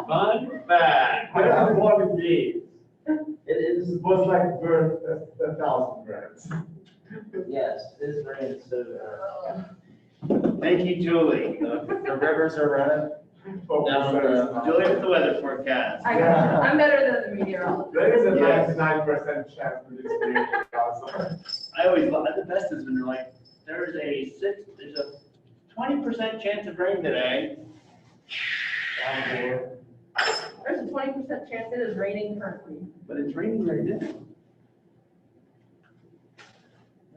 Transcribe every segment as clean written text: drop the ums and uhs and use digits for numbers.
Fun fact. I have one gauge. It is, It was like birth 1,000 birds. yes, it is raining, so, Thank you, Julie. the rivers are running. Julie with the weather forecast. I'm better than the meteorologist. There is a Yes. 99% chance to experience also. I always love, the best is when they're like, there's a 20% chance of rain today. There's a 20% chance it is raining currently. But it's raining right now.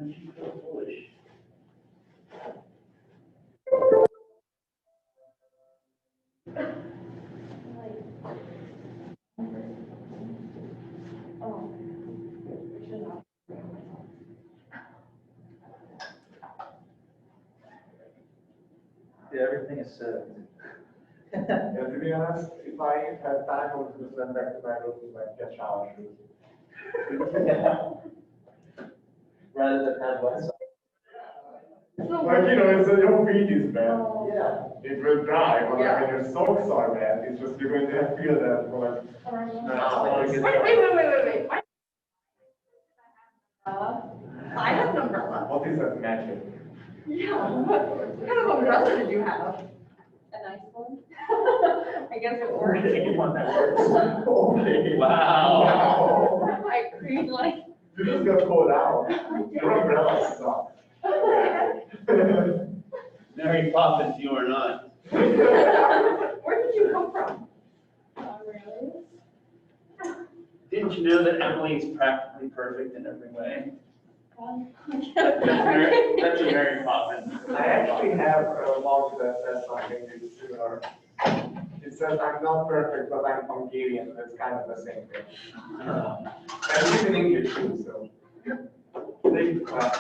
Don't you feel foolish? Oh. Yeah, everything is set. Yeah, to be honest, if I had time, I would just went back to my room to like get shower shoes. Rather than have one. Like, you know, it's your feet is bad. Yeah. It will dry, but Yeah. when your socks are bad, it's just you're going to feel that for like. Wait. I have an umbrella. What is that magic? Yeah, what kind of umbrella did you have? A nice one. I guess it works. One that works. Okay. Wow. I agreed, like. You just got called out. Your umbrella sucks. Mary Poppins, you are not. Where did you come from? Really? Didn't you know that Emily is practically perfect in every way? That's a Mary Poppins. I actually have a motto that says something similar. It says, I'm not perfect, but I'm Hungarian. It's kind of the same thing. And it's in English too, so. Big class.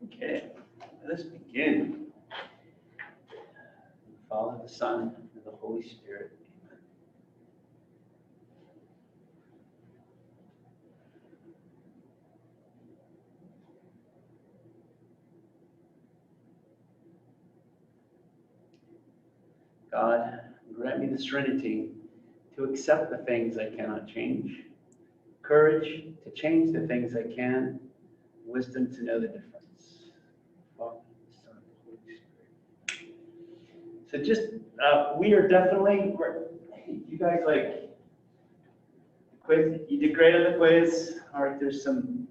Okay, let us begin. In the Father, the Son, and the Holy Spirit. Amen. God, grant me the serenity to accept the things I cannot change, courage to change the things I can, wisdom to know the difference. Father, the Son, and the Holy Spirit. So just, we are definitely, you guys like, quiz, you did great on the quiz. All right, there's some,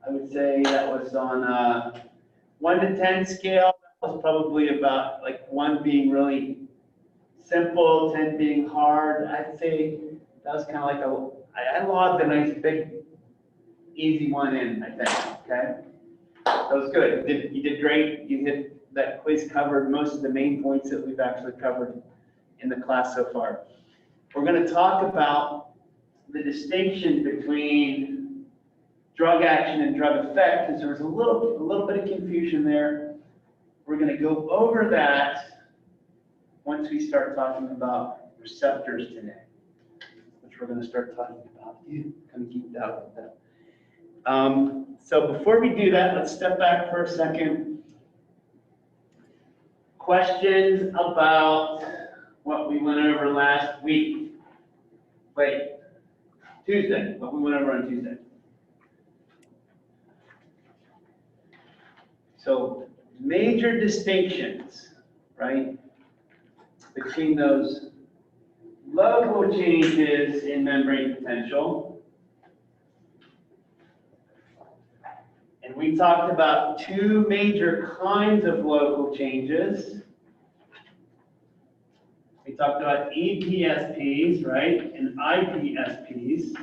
I would say that was on a 1 to 10 scale. That was probably about like 1 being really simple, 10 being hard. I'd say that was kind of like I logged a nice big, easy one in, I think, okay? That was good. You did great. You hit that quiz, covered most of the main points that we've actually covered in the class so far. We're going to talk about the distinction between drug action and drug effect, because there was a little bit of confusion there. We're going to go over that once we start talking about receptors today, which we're going to start talking about. You kind of geeked out with that. So before we do that, let's step back for a second. Questions about what we went over last week? Wait, Tuesday, what we went over on Tuesday. So major distinctions, right, between those local changes in membrane potential. And we talked about two major kinds of local changes. We talked about EPSPs, right, and IPSPs.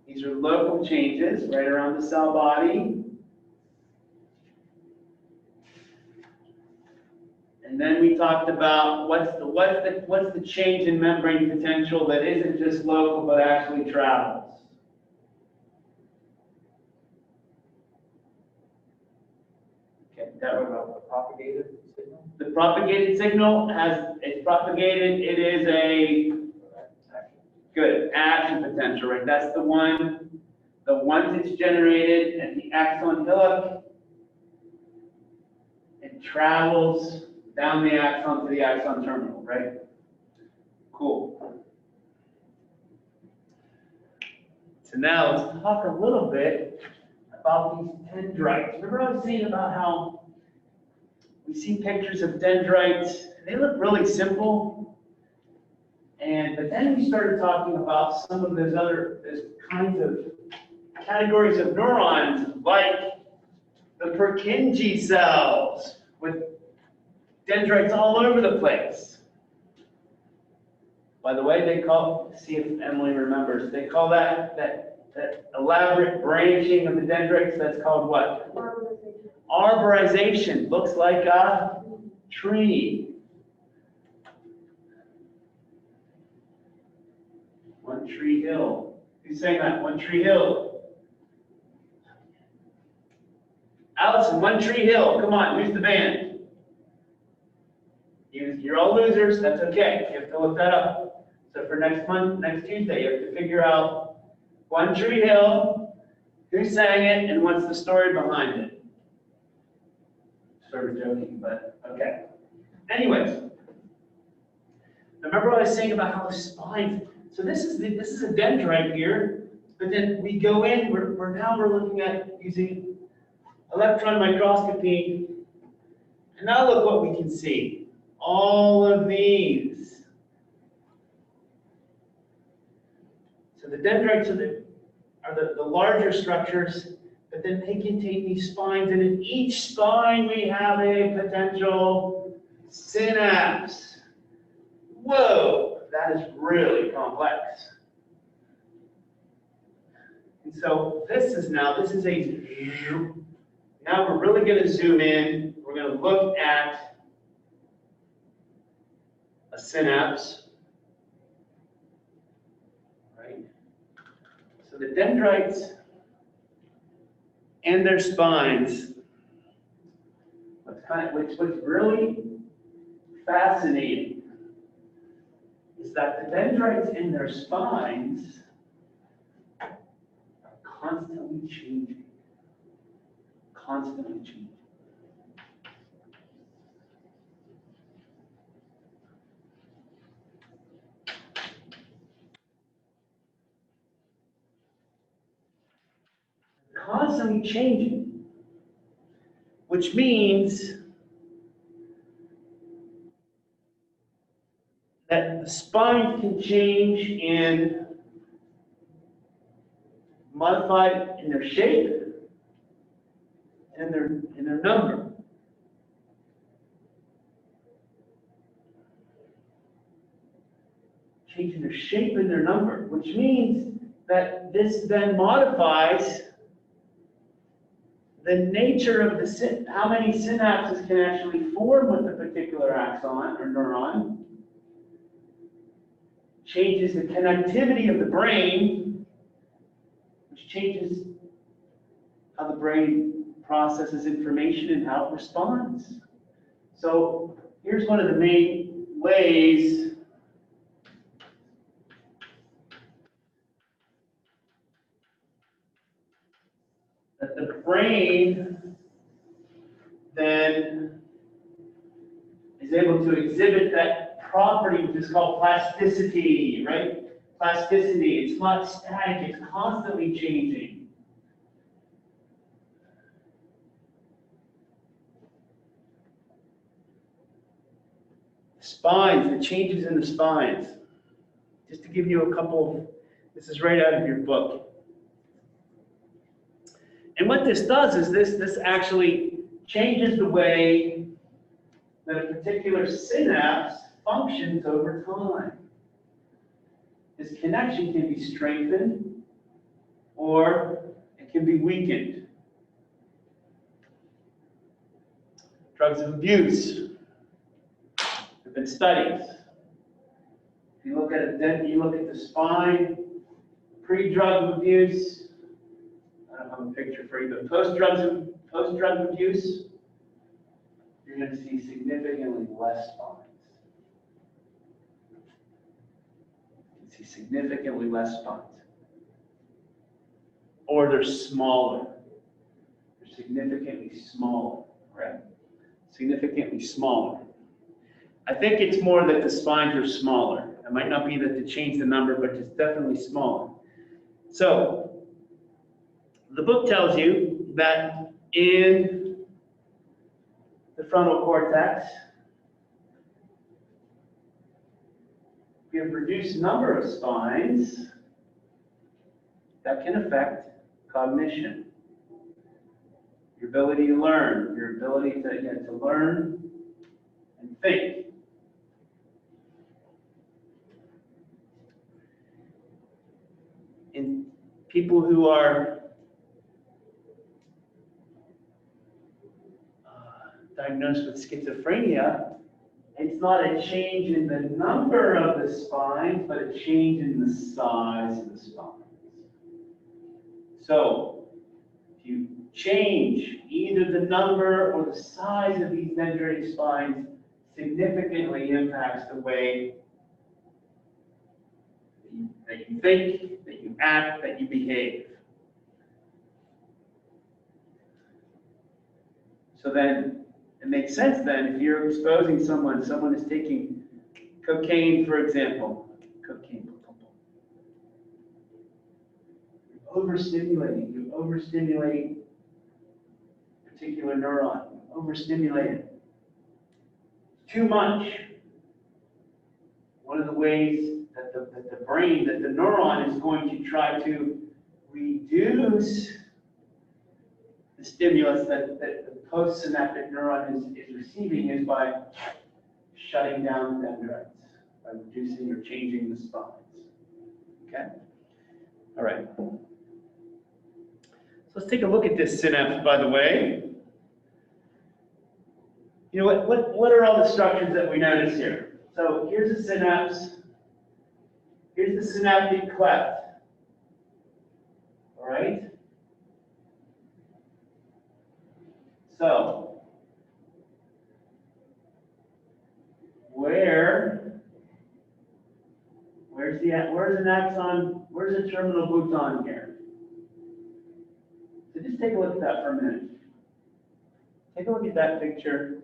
These are local changes right around the cell body. And then we talked about what's the change in membrane potential that isn't just local but actually travels. Okay, that was about the propagated signal. The propagated signal it's propagated. It is a good action potential, right? That's the one. Once it's generated at the axon hillock, it travels down the axon to the axon terminal, right? Cool. So now let's talk a little bit about these dendrites. Remember I was saying about how we see pictures of dendrites, they look really simple. But then we started talking about some of those kinds of categories of neurons, like the Purkinje cells with dendrites all over the place. By the way, see if Emily remembers, they call that elaborate branching of the dendrites, that's called what? Arborization. Looks like a tree. One Tree Hill. Who's saying that? One Tree Hill. Allison, One Tree Hill. Come on, who's the band? You're all losers. That's okay. You have to look that up. So for next Tuesday, you have to figure out One Tree Hill, who sang it, and what's the story behind it. Sort of joking, but okay. Anyways, remember what I was saying about how the spines. So this is a dendrite here, but then we go in. We're looking at using electron microscopy, and now look what we can see. All of these. So the dendrites are the larger structures, but then they contain these spines, and in each spine we have a potential synapse. Whoa, that is really complex. And so now we're really going to zoom in. We're going to look at a synapse. Right? So the dendrites and their spines, what's really fascinating is that the dendrites and their spines are constantly changing. Constantly changing. Constantly changing, which means that the spine can change in modified in their shape and in their number. Change in their shape and their number, which means that this then modifies the nature of how many synapses can actually form with a particular axon or neuron, changes the connectivity of the brain, which changes how the brain processes information and how it responds. So here's one of the main ways that the brain then is able to exhibit that property, which is called plasticity, right? Plasticity, it's not static, it's constantly changing. Spines, the changes in the spines. Just to give you a couple, this is right out of your book. And what this does is this actually changes the way that a particular synapse functions over time. This connection can be strengthened or it can be weakened. Drugs of abuse. There have been studies. If you look at the spine, pre-drug abuse, I don't have a picture for you, but post-drug abuse, you're going to see significantly less spines. You can see significantly less spines. Or they're smaller. They're significantly smaller, right? Significantly smaller. I think it's more that the spines are smaller. It might not be that they change the number, but it's definitely smaller. So, the book tells you that in the frontal cortex, we have reduced number of spines that can affect cognition, your ability to learn, your ability to learn and think. In people who are diagnosed with schizophrenia, it's not a change in the number of the spines, but a change in the size of the spines. So, if you change either the number or the size of these dendritic spines, significantly impacts the way that you think, that you act, that you behave. So then, it makes sense then, if you're exposing someone is taking cocaine, for example, cocaine, you're overstimulating a particular neuron, overstimulate it. Too much. One of the ways that the brain, that the neuron is going to try to reduce the stimulus that the postsynaptic neuron is receiving is by shutting down the dendrites, by reducing or changing the spines. Okay? All right. So let's take a look at this synapse, by the way. You know what are all the structures that we notice here? So here's the synapse. Here's the synaptic cleft. All right? So, where's an axon, where's the terminal bouton here? So just take a look at that for a minute. Take a look at that picture.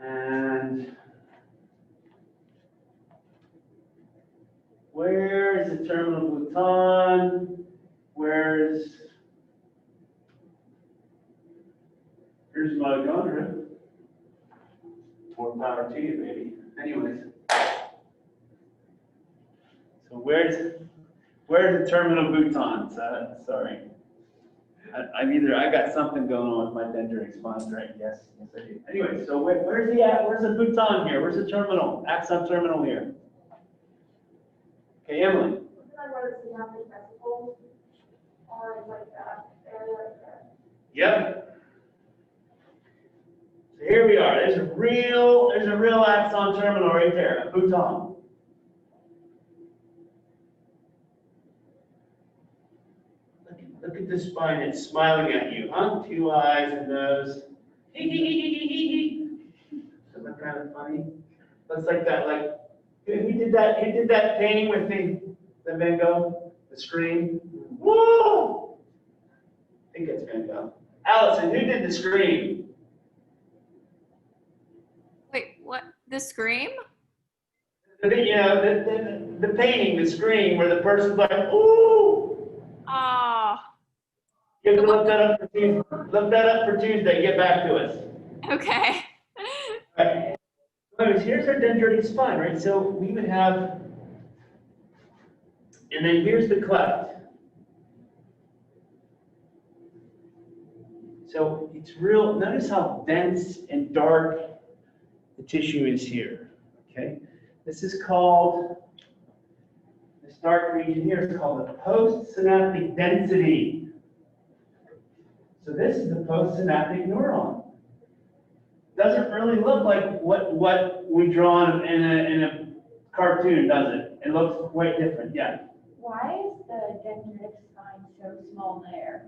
And where is the terminal bouton? Here's mitochondria. More power to you, baby. Anyways. So where's the terminal bouton? Sorry. I got something going on with my dendritic spines, right? Yes, I do. Anyway, so where's the bouton here? Where's the terminal? Axon terminal here. Okay, Emily. Isn't that where the synaptic vesicles are, like that area right there? Yep. So here we are. There's a real axon terminal right there, a bouton. Look at the spine, it's smiling at you, huh? Two eyes and nose. Isn't that kind of funny? Looks like that, like, who did that painting with the Van Gogh, the screen? Whoa! I think it's gonna go. Allison, who did the scream? Wait, what? The scream? You know, the painting, the scream, where the person's like, ooh. Oh, You have to look that up for Tuesday. Look that up for Tuesday. Get back to us. okay. All right. Anyways, here's our dendritic spine, right? So we would have, and then here's the cleft. So it's real, notice how dense and dark the tissue is here, okay? This is called, this dark region here is called the postsynaptic density. So this is the postsynaptic neuron. Doesn't really look like what we draw in a cartoon, does it? It looks quite different, yeah. Why is the dendritic spine so small there?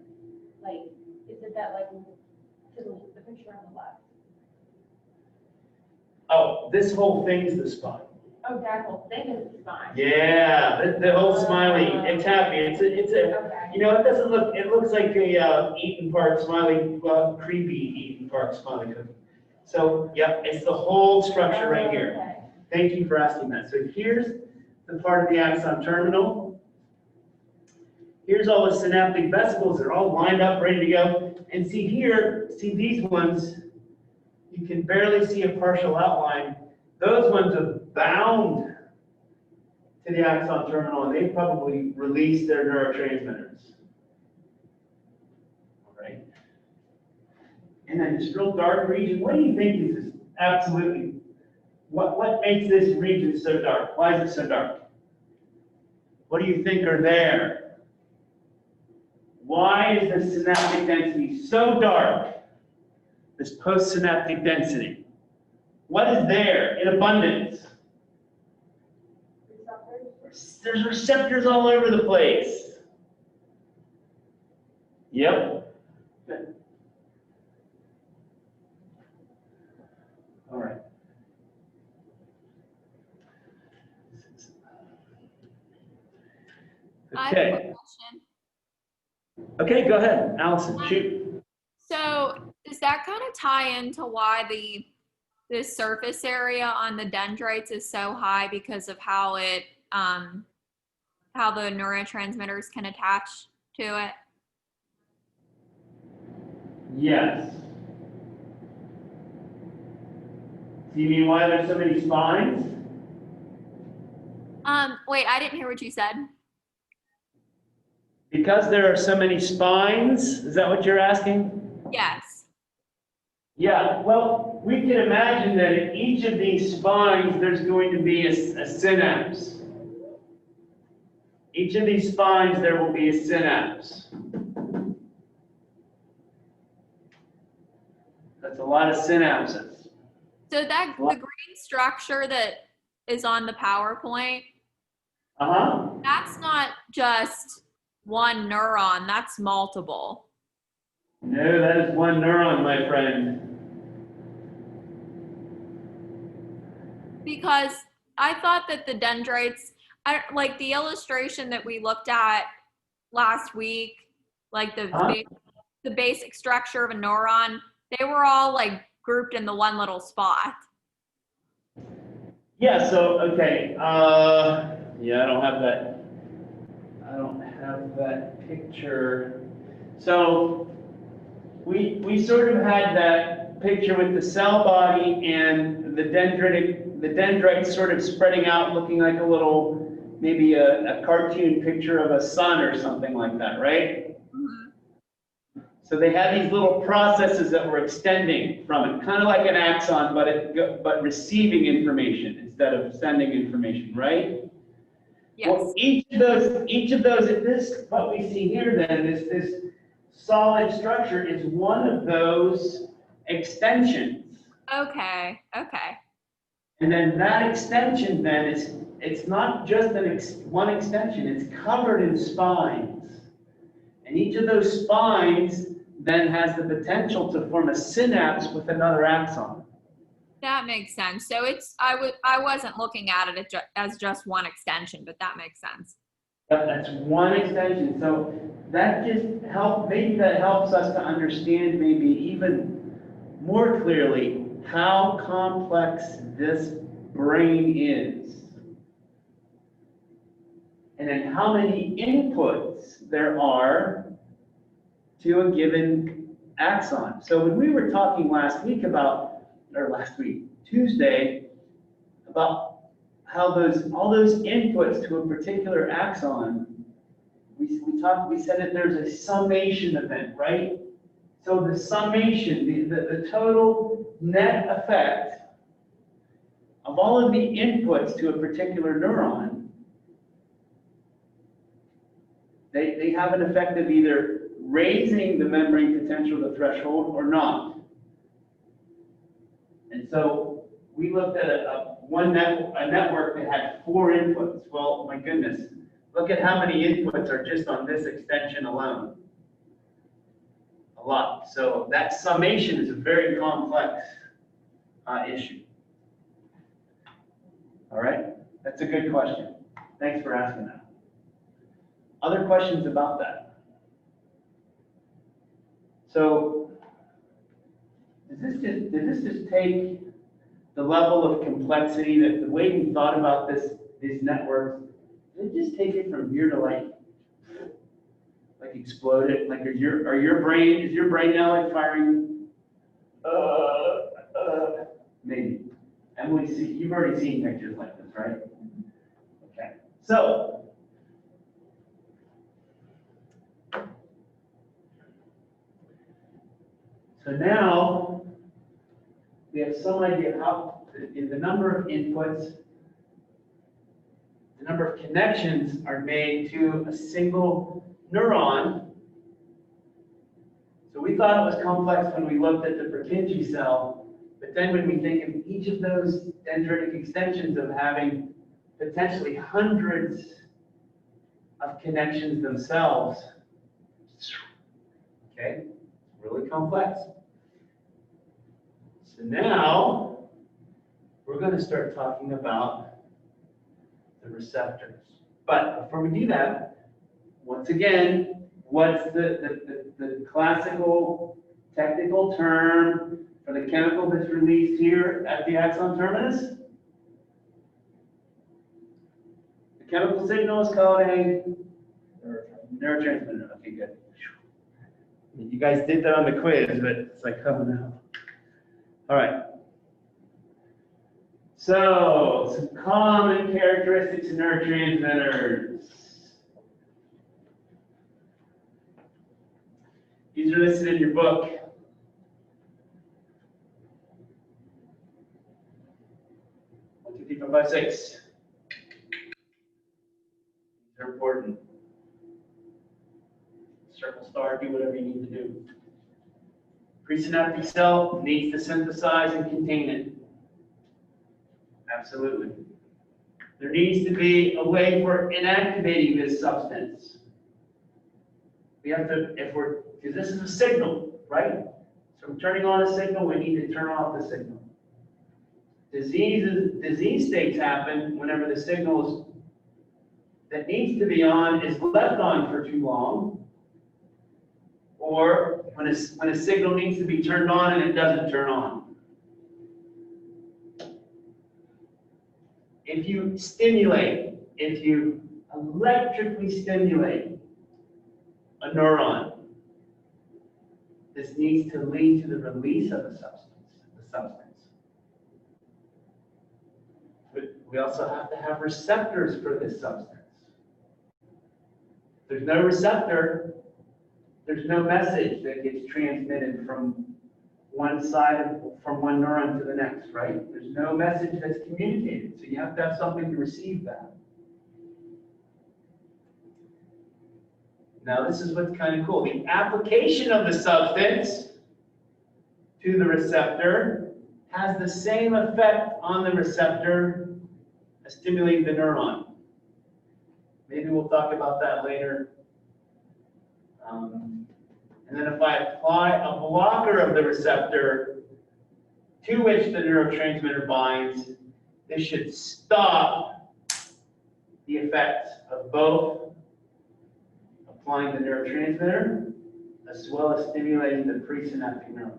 Like, is it that like, to the picture on the left? Oh, this whole thing's the spine. Oh, that whole thing is the spine. Yeah, the whole smiley, it's happy. It's a, Okay. you know, it doesn't look, it looks like a Eaton Park smiley, creepy Eaton Park smiley cookie. So, yeah, it's the whole structure right here. Okay. Thank you for asking that. So here's the part of the axon terminal. Here's all the synaptic vesicles. They're all lined up, ready to go. And see here, see these ones, you can barely see a partial outline. Those ones are bound to the axon terminal, and they probably release their neurotransmitters. All right. And then this real dark region, what do you think is absolutely, what makes this region so dark? Why is it so dark? What do you think are there? Why is the synaptic density so dark? This postsynaptic density. What is there in abundance? There's receptors all over the place. Yep. Good. All right. I have a Okay. question. Okay, go ahead, Allison, shoot. So does that kind of tie into why the surface area on the dendrites is so high because of how it how the neurotransmitters can attach to it? Yes. Do you mean why there's so many spines? Wait, I didn't hear what you said. Because there are so many spines, is that what you're asking? Yes. Yeah, well, we can imagine that in each of these spines, there's going to be a synapse. Each of these spines, there will be a synapse. That's a lot of synapses. So that the green structure that is on the PowerPoint, Uh-huh. that's not just one neuron, that's multiple. No, that is one neuron, my friend. Because I thought that the dendrites, like the illustration that we looked at last week, like the basic structure of a neuron, they were all like grouped in the one little spot. Yeah, so, okay, yeah, I don't have that picture. So, we sort of had that picture with the cell body and the dendrites sort of spreading out, looking like a little, maybe a cartoon picture of a sun or something like that, right? Mm-hmm. So they had these little processes that were extending from it, kind of like an axon, but receiving information instead of sending information, right? Yes. Well, each of those, what we see here then, this solid structure is one of those extensions. Okay. And then that extension then it's not just one extension, it's covered in spines. And each of those spines then has the potential to form a synapse with another axon. That makes sense. So I wasn't looking at it as just one extension, but that makes sense. Yep, that's one extension. So that just maybe that helps us to understand maybe even more clearly how complex this brain is. And then how many inputs there are to a given axon. So when we were talking Tuesday, about how all those inputs to a particular axon, we said that there's a summation event, right? So the summation, the total net effect of all of the inputs to a particular neuron, they have an effect of either raising the membrane potential to threshold or not. And so we looked at a network that had 4 inputs. Well, my goodness, look at how many inputs are just on this extension alone. A lot. So that summation is a very complex issue. All right, that's a good question. Thanks for asking that. Other questions about that? So, does this just take the level of complexity, that the way we thought about these networks, did it just take it from here to like explode it? Like, is your brain now like firing? Maybe. Emily, you've already seen pictures like this, right? Okay. So now we have some idea how the number of inputs, the number of connections are made to a single neuron. So we thought it was complex when we looked at the Purkinje cell, but then when we think of each of those dendritic extensions of having potentially hundreds of connections themselves, okay, really complex. So now we're going to start talking about the receptors. But before we do that, once again, what's the classical technical term for the chemical that's released here at the axon terminus? The chemical signal is called a neurotransmitter. Okay, good. You guys did that on the quiz, but it's like coming out. All right. So, some common characteristics of neurotransmitters. These are listed in your book. 1, 2, 3, 4, 5, 6. These are important. Circle star, do whatever you need to do. Presynaptic cell needs to synthesize and contain it. Absolutely. There needs to be a way for inactivating this substance. We have to, because this is a signal, right? So we're turning on a signal, we need to turn off the signal. Disease states happen whenever the signal that needs to be on is left on for too long, or when a signal needs to be turned on and it doesn't turn on. If you electrically stimulate a neuron, this needs to lead to the release of the substance. But we also have to have receptors for this substance. If there's no receptor, there's no message that gets transmitted from one neuron to the next, right? There's no message that's communicated, so you have to have something to receive that. Now, this is what's kind of cool. The application of the substance to the receptor has the same effect on the receptor as stimulating the neuron. Maybe we'll talk about that later. And then if I apply a blocker of the receptor to which the neurotransmitter binds, this should stop the effects of both applying the neurotransmitter, as well as stimulating the presynaptic neuron.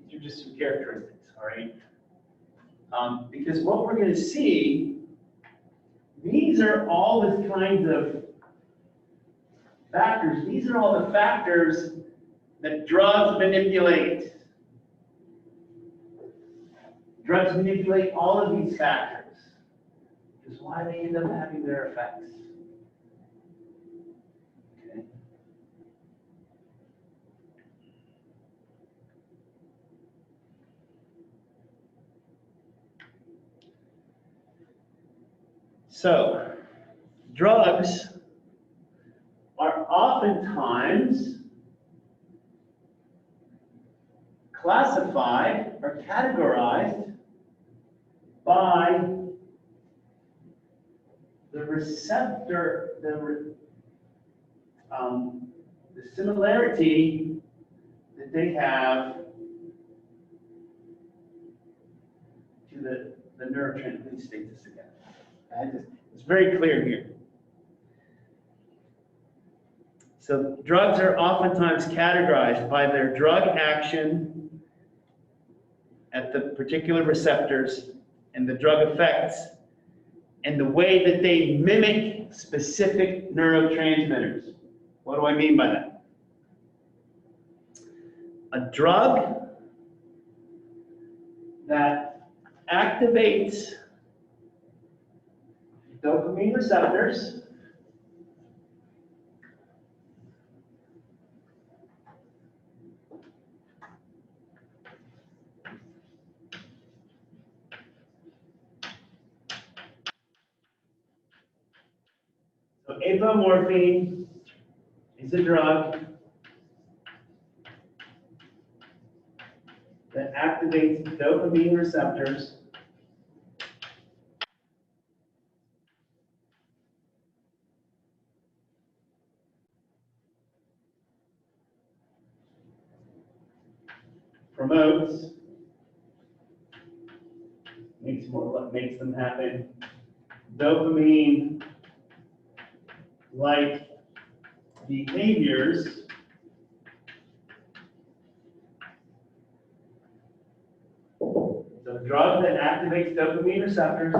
These are just some characteristics, all right? Because what we're going to see, these are all the kinds of factors. These are all the factors that drugs manipulate. Drugs manipulate all of these factors, which is why they end up having their effects. Okay. So, drugs are oftentimes classified or categorized by the receptor, the similarity that they have to the neurotransmitter. Let me state this again. It's very clear here. So drugs are oftentimes categorized by their drug action at the particular receptors and the drug effects and the way that they mimic specific neurotransmitters. What do I mean by that? A drug that activates dopamine receptors So apomorphine is a drug that activates dopamine receptors promotes, makes them happen, dopamine-like behaviors So a drug that activates dopamine receptors,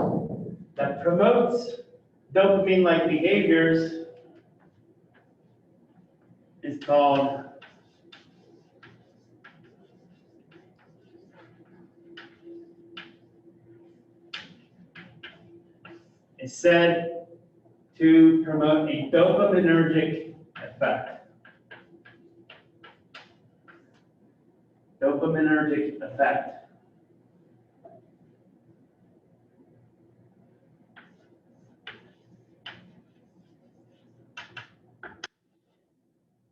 that promotes dopamine-like behaviors is called is said to promote a dopaminergic effect. Dopaminergic effect.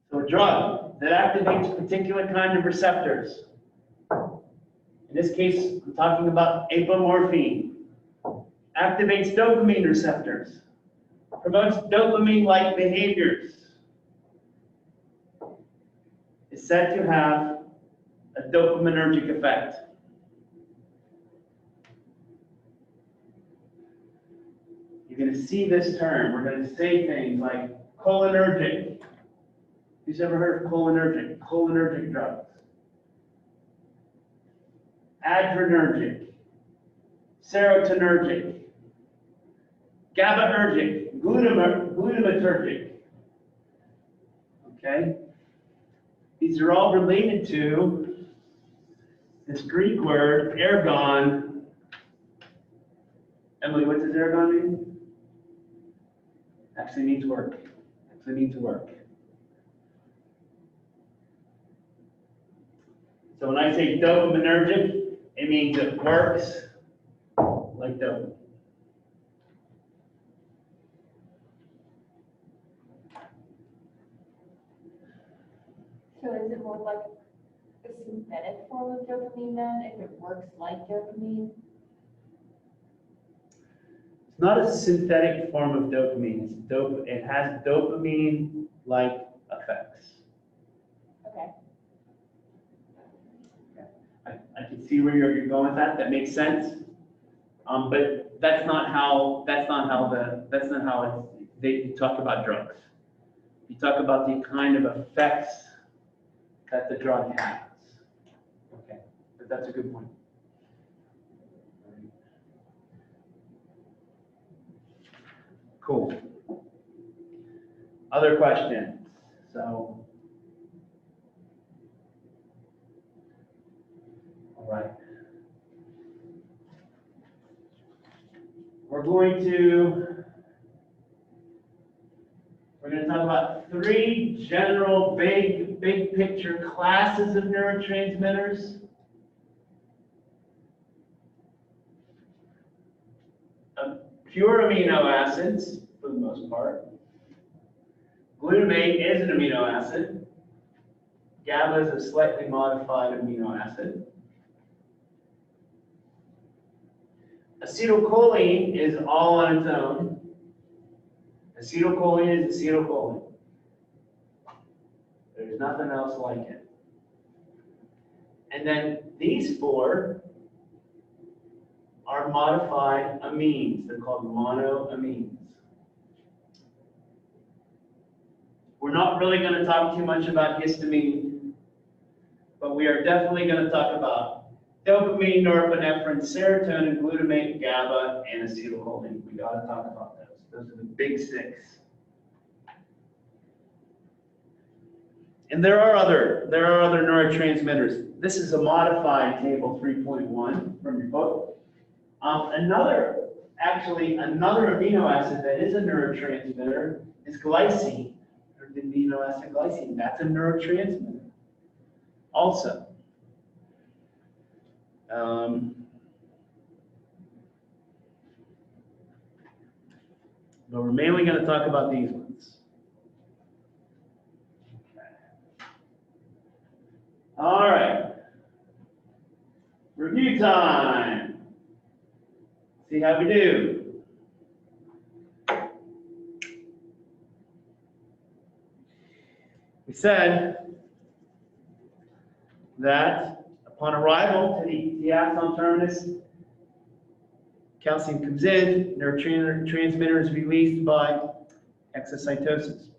So a drug that activates particular kind of receptors. In this case, I'm talking about apomorphine. Activates dopamine receptors. Promotes dopamine-like behaviors. Is said to have a dopaminergic effect. You're going to see this term. We're going to say things like cholinergic. Who's ever heard of cholinergic? Cholinergic drugs. Adrenergic. Serotonergic. GABAergic. Glutamatergic. Okay? These are all related to this Greek word, ergon. Emily, what does ergon mean? Actually means work. Actually means work. So when I say dopaminergic, it means it works like dope. So is it more like a synthetic form of dopamine then, if it works like dopamine? It's not a synthetic form of dopamine. It has dopamine-like effects. Okay. I can see where you're going with that. That makes sense. But that's not how they talk about drugs. talk about the kind of effects that the drug has. Okay, but that's a good point. Cool. Other questions? So, all right. We're going to talk about 3 general big picture classes of neurotransmitters. Pure amino acids, for the most part. Glutamate is an amino acid. GABA is a slightly modified amino acid. Acetylcholine is all on its own. Acetylcholine is acetylcholine. There's nothing else like it. And then these 4 are modified amines. They're called monoamines. We're not really going to talk too much about histamine, but we are definitely going to talk about dopamine, norepinephrine, serotonin, glutamate, GABA, and acetylcholine. We got to talk about those. Those are the big 6. And there are other neurotransmitters. This is a modified table 3.1 from your book. Another amino acid that is a neurotransmitter is glycine, or the amino acid glycine. That's a neurotransmitter also. But we're mainly going to talk about these ones. Okay. All right. Review time. See how we do. We said that upon arrival to the axon terminus, calcium comes in, neurotransmitter is released by exocytosis.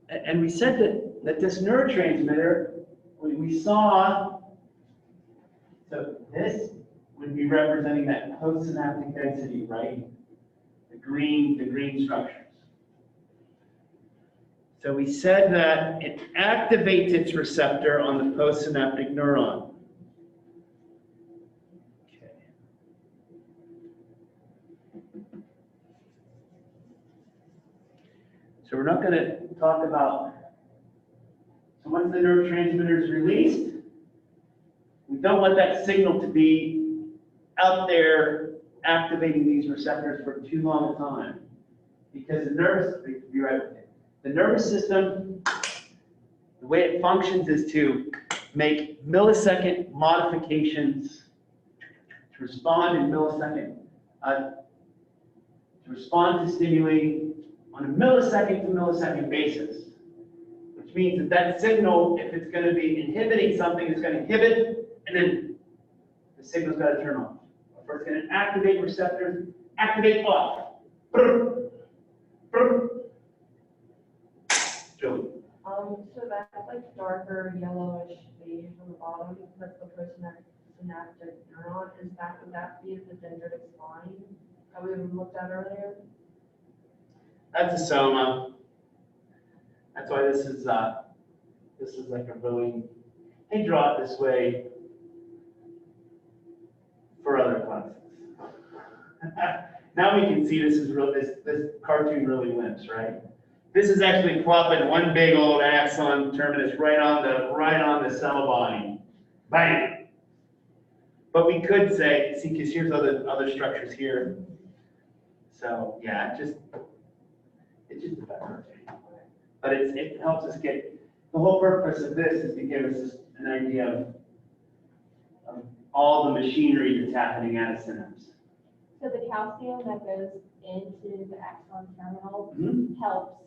And we said that this neurotransmitter, we saw, so this would be representing that postsynaptic density, right? The green structures. So we said that it activates its receptor on the postsynaptic neuron. Okay. So we're not going to talk about, so once the neurotransmitter is released, we don't want that signal to be out there activating these receptors for too long a time, because the nervous system, the way it functions is to make millisecond modifications to respond in millisecond, to respond to stimuli on a millisecond to millisecond basis, which means that signal, if it's going to be inhibiting something, it's going to inhibit, and then the signal's got to turn off. Or it's going to activate receptors, activate off. Joey. So that's like darker yellowish beige on the bottom, that's the postsynaptic neuron. Would that be the dendritic spine that we looked at earlier? That's a soma. That's why this is like a really, they draw it this way for other classes. Now we can see this is real. This cartoon really limps, right? This is actually plopping one big old axon terminus right on the cell body. Bam. But we could say, see, because here's other structures here. So yeah, it's just a better cartoon. But it helps us get, the whole purpose of this is to give us an idea of all the machinery that's happening at a synapse. So the calcium that goes into the axon terminal helps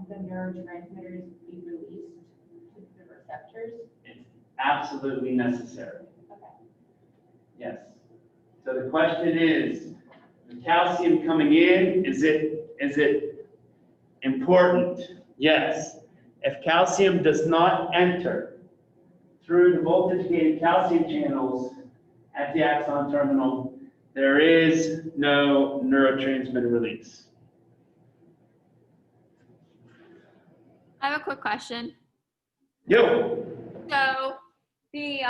the neurotransmitters be released to the receptors? It's absolutely necessary. Okay. Yes. So the question is, the calcium coming in, is it Important, yes. If calcium does not enter through the voltage-gated calcium channels at the axon terminal, there is no neurotransmitter release. I have a quick question. Yo, So the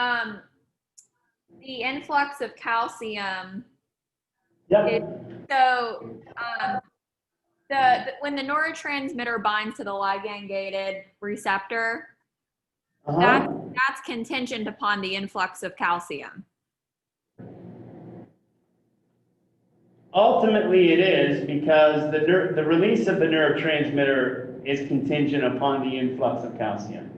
influx of calcium, yep, so when the neurotransmitter binds to the ligand gated receptor, that's contingent upon the influx of calcium. Ultimately it is, because the release of the neurotransmitter is contingent upon the influx of calcium.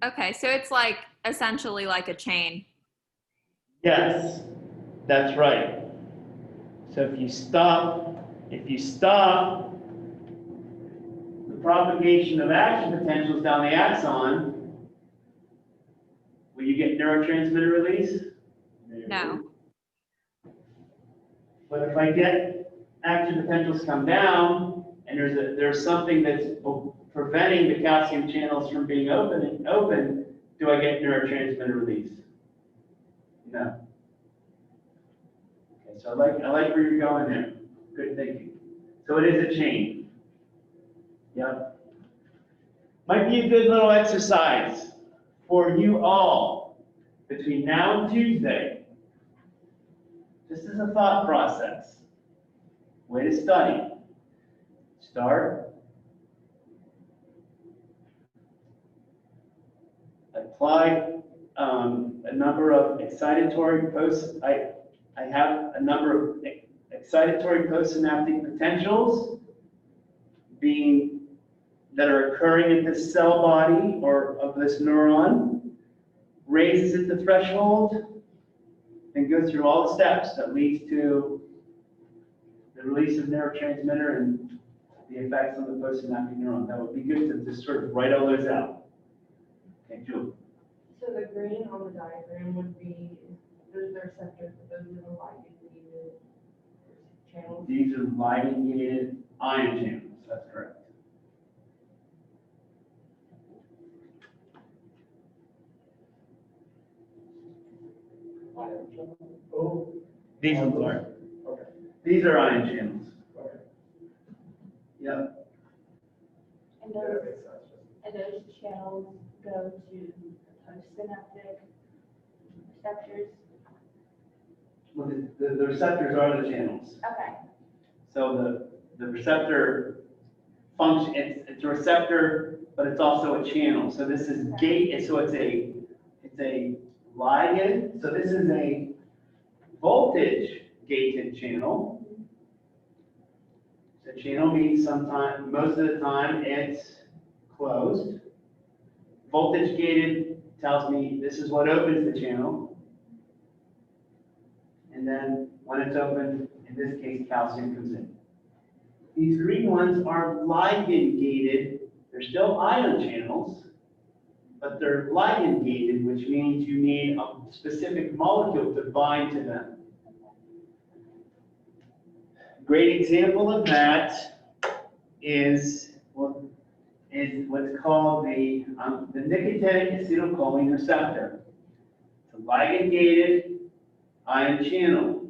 Okay, so it's like essentially like a chain. Yes, that's right. So if you stop the propagation of action potentials down the axon, will you get neurotransmitter release? No. But if I get action potentials come down, and there's something that's preventing the calcium channels from being open, do I get neurotransmitter release? No. Okay, so I like where you're going there. Good thinking. So it is a chain. Yep. Might be a good little exercise for you all between now and Tuesday. Just as a thought process. Way to study. Start. Apply a number of excitatory posts. I have a number of excitatory postsynaptic potentials that are occurring in this cell body or of this neuron, raises it to threshold, and goes through all the steps that leads to the release of neurotransmitter and the effects on the postsynaptic neuron. That would be good to just sort of write all those out. Okay, Julie. So the green on the diagram would be, those are receptors, but those are the ligand-gated channels. These are ligand-gated ion channels, that's correct. Oh, These ones are. okay, These are ion channels. okay. Yep. And Yeah, those, that makes sense. and those channels go to the postsynaptic receptors. Well, the receptors are the channels. Okay, So the receptor function, it's a receptor, but it's also a channel. So this is gate, so it's a ligand. So this is a voltage gated channel. The channel means most of the time it's closed. Voltage gated tells me this is what opens the channel. And then when it's open, in this case, calcium comes in. These green ones are ligand gated. They're still ion channels, but they're ligand gated, which means you need a specific molecule to bind to them. Great example of that is what's called the nicotinic acetylcholine receptor. It's a ligand-gated ion channel.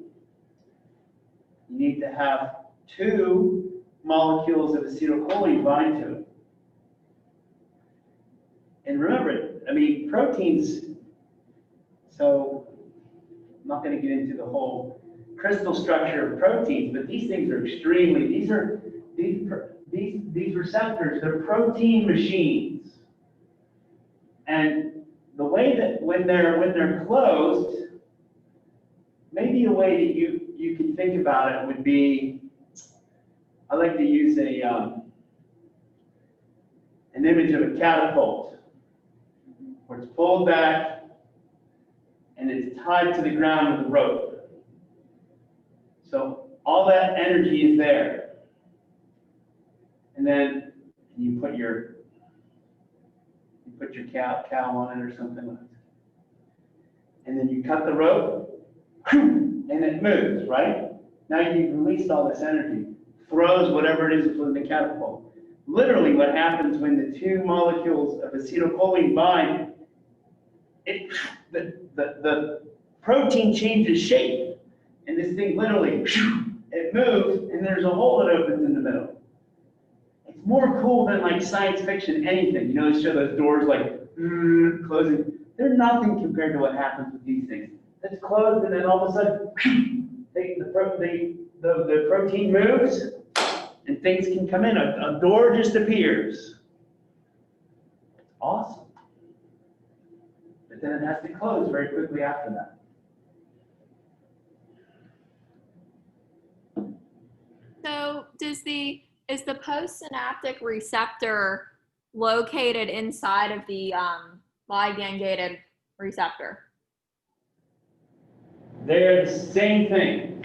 You need to have 2 molecules of acetylcholine bind to it. And remember, I mean, proteins, so I'm not going to get into the whole crystal structure of proteins, but these things are extremely, these receptors, they're protein machines. And the way that when they're closed, maybe a way that you can think about it would be, I like to use an image of a catapult, where it's pulled back and it's tied to the ground with a rope. So all that energy is there. And then you put your cow on it or something like that. And then you cut the rope, and it moves, right? Now you've released all this energy. throws whatever it is within the catapult. Literally what happens when the two molecules of acetylcholine bind, the protein changes shape, and this thing literally, it moves, and there's a hole that opens in the middle. It's more cool than like science fiction anything. You know, they show those doors like closing. They're nothing compared to what happens with these things. It's closed, and then all of a sudden, the protein moves, and things can come in. A door just appears. It's awesome. But then it has to close very quickly after that. So is the postsynaptic receptor located inside of the ligand-gated receptor? They're the same thing.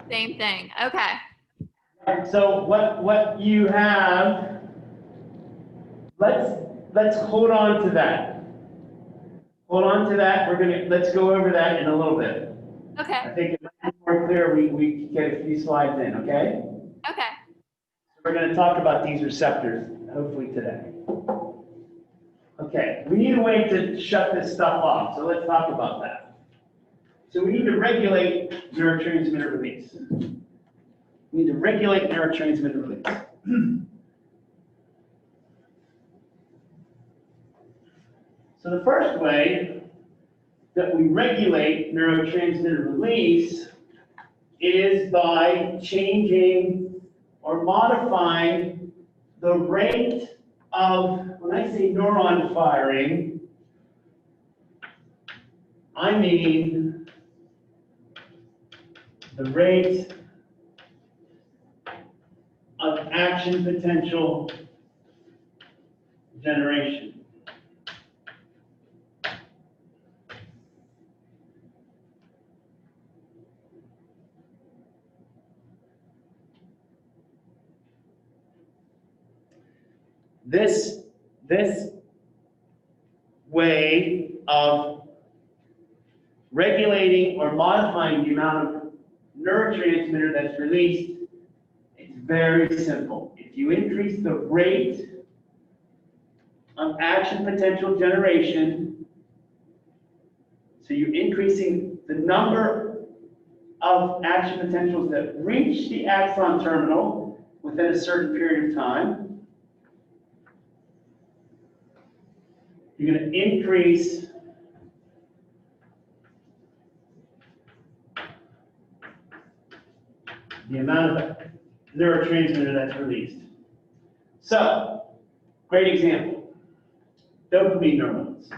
Same thing. Okay. So what you have, let's hold on to that. Hold on to that. Let's go over that in a little bit. Okay. I think it's more clear we can get a few slides in, okay? Okay. We're going to talk about these receptors, hopefully today. Okay, we need a way to shut this stuff off, so let's talk about that. So we need to regulate neurotransmitter release. We need to regulate neurotransmitter release. So the first way that we regulate neurotransmitter release is by changing or modifying the rate of, when I say neuron firing, I mean the rate of action potential generation. This way of regulating or modifying the amount of neurotransmitter that's released, it's very simple. If you increase the rate of action potential generation, so you're increasing the number of action potentials that reach the axon terminal within a certain period of time, you're going to increase the amount of neurotransmitter that's released. So, great example, dopamine neurons.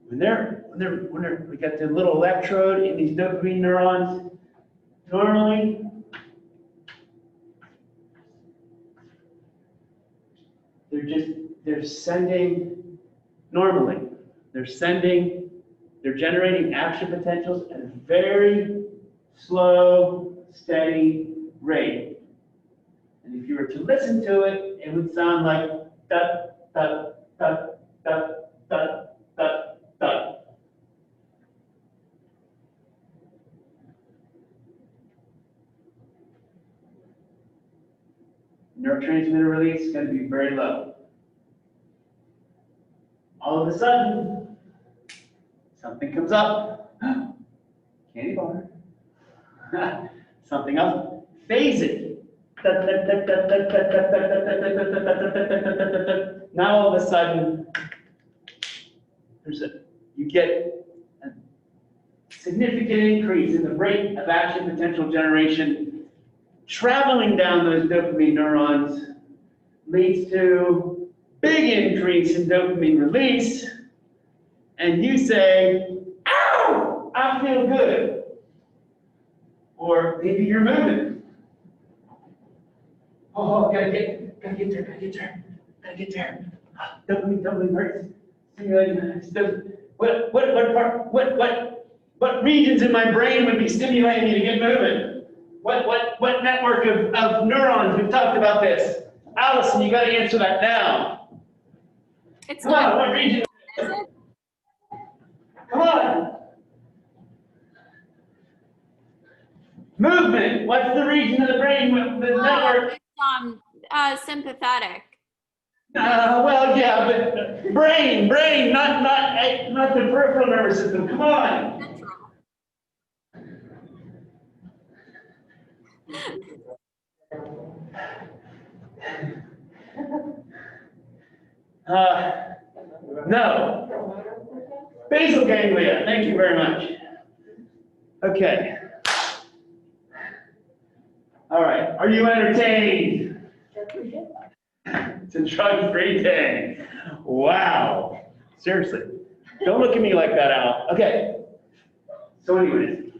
When we got the little electrode in these dopamine neurons, normally they're generating action potentials at a very slow, steady rate. And if you were to listen to it, it would sound like dut, dut, dut, dut, dut, dut, dut. Neurotransmitter release is going to be very low. All of a sudden, something comes up. Candy bar. Something else. Phase it. Now all of a sudden, you get a significant increase in the rate of action potential generation. Traveling down those dopamine neurons leads to big increase in dopamine release, and you say, ow, I feel good. Or maybe you're moving. Oh, gotta get there. Dopamine hurts. Stimulating. What regions in my brain would be stimulating me to get moving? What network of neurons? We've talked about this. Allison, you got to answer that now. It's Come not. on, what region? Come on. Movement. What's the region of the brain with the network? Sympathetic. Well, yeah, but brain, not the peripheral nervous system. Come on. No. Basal ganglia. Thank you very much. Okay. All right. Are you entertained? It's a drug-free day. Wow. Seriously. Don't look at me like that, Al. Okay. So anyways.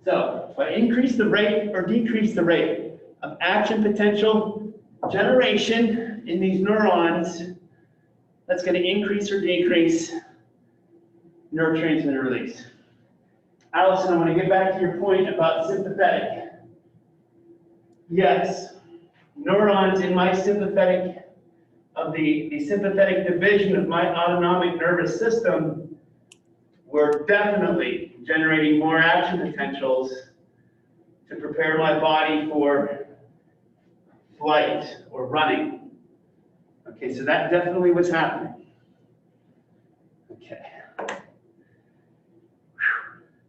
So, if I increase the rate or decrease the rate of action potential generation in these neurons, that's going to increase or decrease neurotransmitter release. Allison, I want to get back to your point about sympathetic. Yes, neurons in my sympathetic, of the sympathetic division of my autonomic nervous system were definitely generating more action potentials to prepare my body for flight or running. Okay, so that definitely was happening. Okay.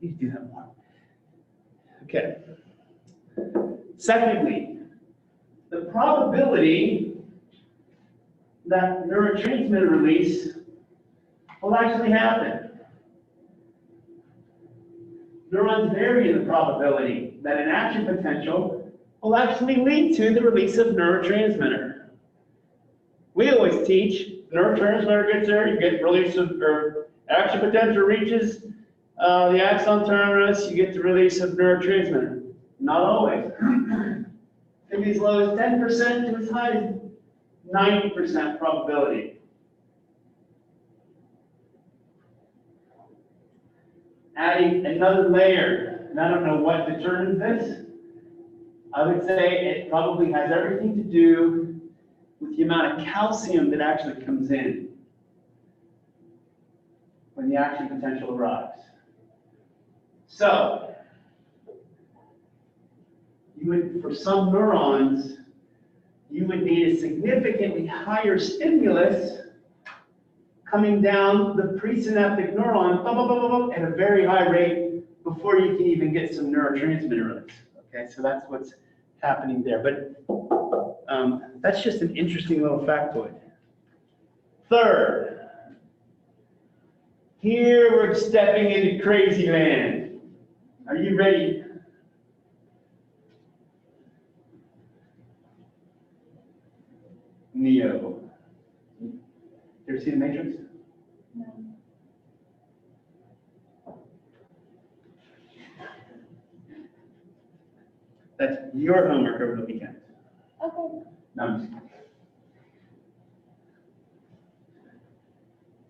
Need to do that more. Okay. Secondly, the probability that neurotransmitter release will actually happen. Neurons vary in the probability that an action potential will actually lead to the release of neurotransmitter. We always teach neurotransmitter gets there, you get release of, or action potential reaches the axon terminus, you get the release of neurotransmitter. Not always. It can be as low as 10% to as high as 90% probability. Adding another layer, and I don't know what determines this, I would say it probably has everything to do with the amount of calcium that actually comes in when the action potential arrives. So, you would, for some neurons, you would need a significantly higher stimulus coming down the presynaptic neuron at a very high rate before you can even get some neurotransmitter release. Okay, so that's what's happening there. But that's just an interesting little factoid. Third, here we're stepping into crazy land. Are you ready? Neo. You ever see The Matrix? No. That's your homework over the weekend. Okay. No, I'm just kidding.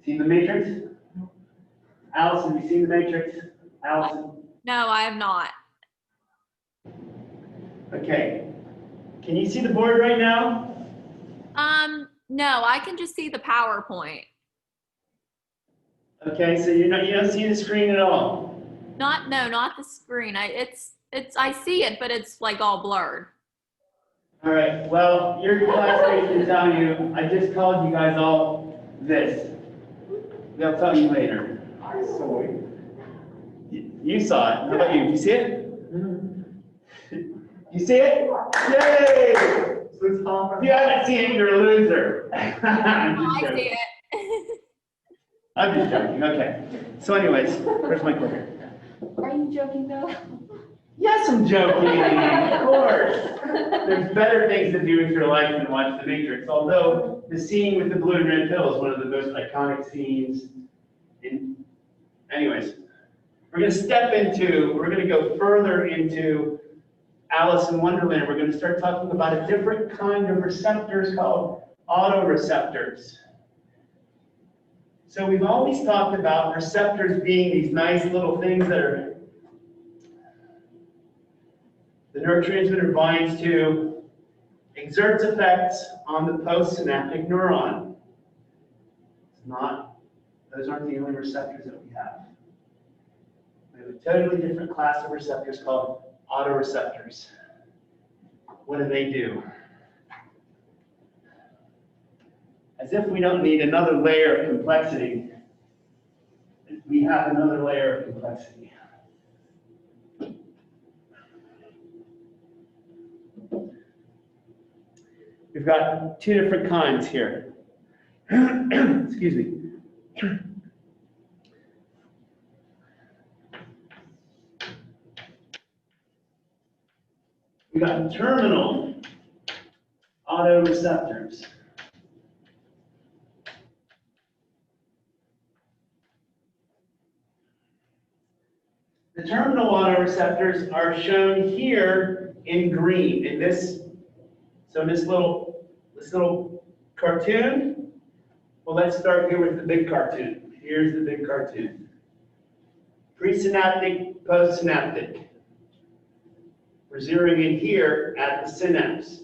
Seen The Matrix? Allison, have you seen The Matrix? Allison? No, I have not. Okay. Can you see the board right now? No, I can just see the PowerPoint. Okay, so you don't see the screen at all. Not the screen. I see it, but it's like all blurred. All right, well, your classmates can tell you, I just called you guys all this. They'll tell you later. I saw it. You saw it. How about you? Did you see it? You see it? Yay! So it's half. If you haven't seen it, you're a loser. I'm just I joking. see it. I'm just joking. Okay. So anyways, where's my clicker? Are you joking though? Yes, I'm joking. Of course. There's better things to do with your life than watch The Matrix. Although the scene with the blue and red pill is one of the most iconic scenes. Anyways, we're going to go further into Alice in Wonderland. We're going to start talking about a different kind of receptors called autoreceptors. So we've always talked about receptors being these nice little things that are the neurotransmitter binds to, exerts effects on the postsynaptic neuron. It's not, those aren't the only receptors that we have. We have a totally different class of receptors called autoreceptors. What do? As if we don't need another layer of complexity, we have another layer of complexity. We've got two different kinds here. Excuse me. We've got terminal autoreceptors. The terminal autoreceptors are shown here in green. In this, so in this little cartoon. Well, let's start here with the big cartoon. Here's the big cartoon. Presynaptic, postsynaptic. We're zeroing in here at the synapse.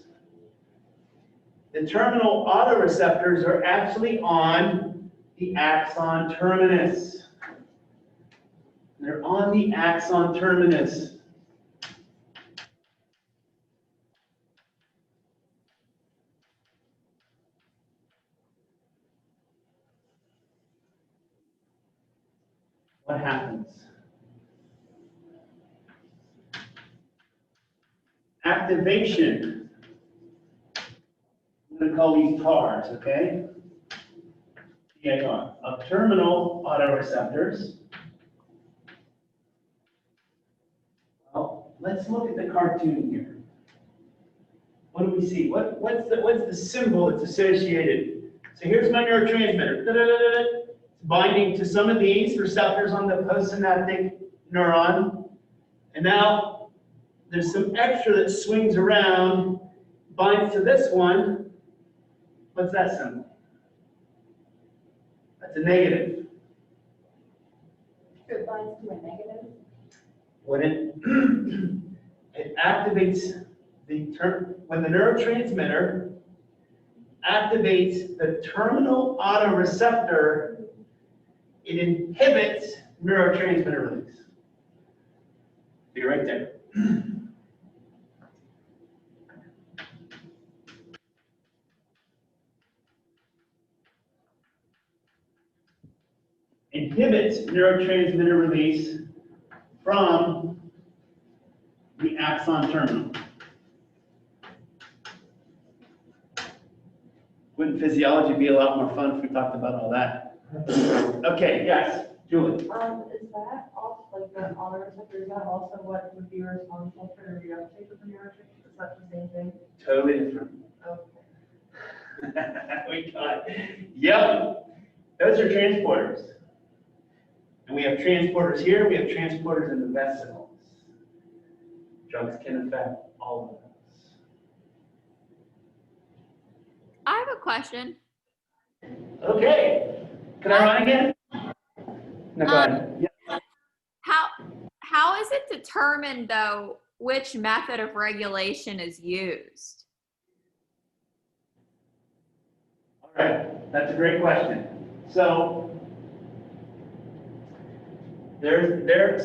The terminal autoreceptors are actually on the axon terminus. They're on the axon terminus. What happens? Activation. I'm going to call these TARs, okay? TAR, of terminal autoreceptors. Well, let's look at the cartoon here. What do we see? What's the symbol that's associated? So here's my neurotransmitter. It's binding to some of these receptors on the postsynaptic neuron. And now there's some extra that swings around, binds to this one. What's that symbol? That's a negative. So it binds to a negative? When it activates when the neurotransmitter activates the terminal autoreceptor, it inhibits neurotransmitter release. Be right there. Inhibits neurotransmitter release from the axon terminal. Wouldn't physiology be a lot more fun if we talked about all that? Okay, yes, Julie. Is that also, like, the autoreceptor, is that also what would be responsible for the reuptake of the neurotransmitter? Is that the same thing? Totally different. Okay. We got, yep, those are transporters. And we have transporters here, we have transporters in the vesicles. Drugs can affect all of those. I have a question. Okay, can I run again? No, go ahead. Yeah. How is it determined though which method of regulation is used? All right, that's a great question. So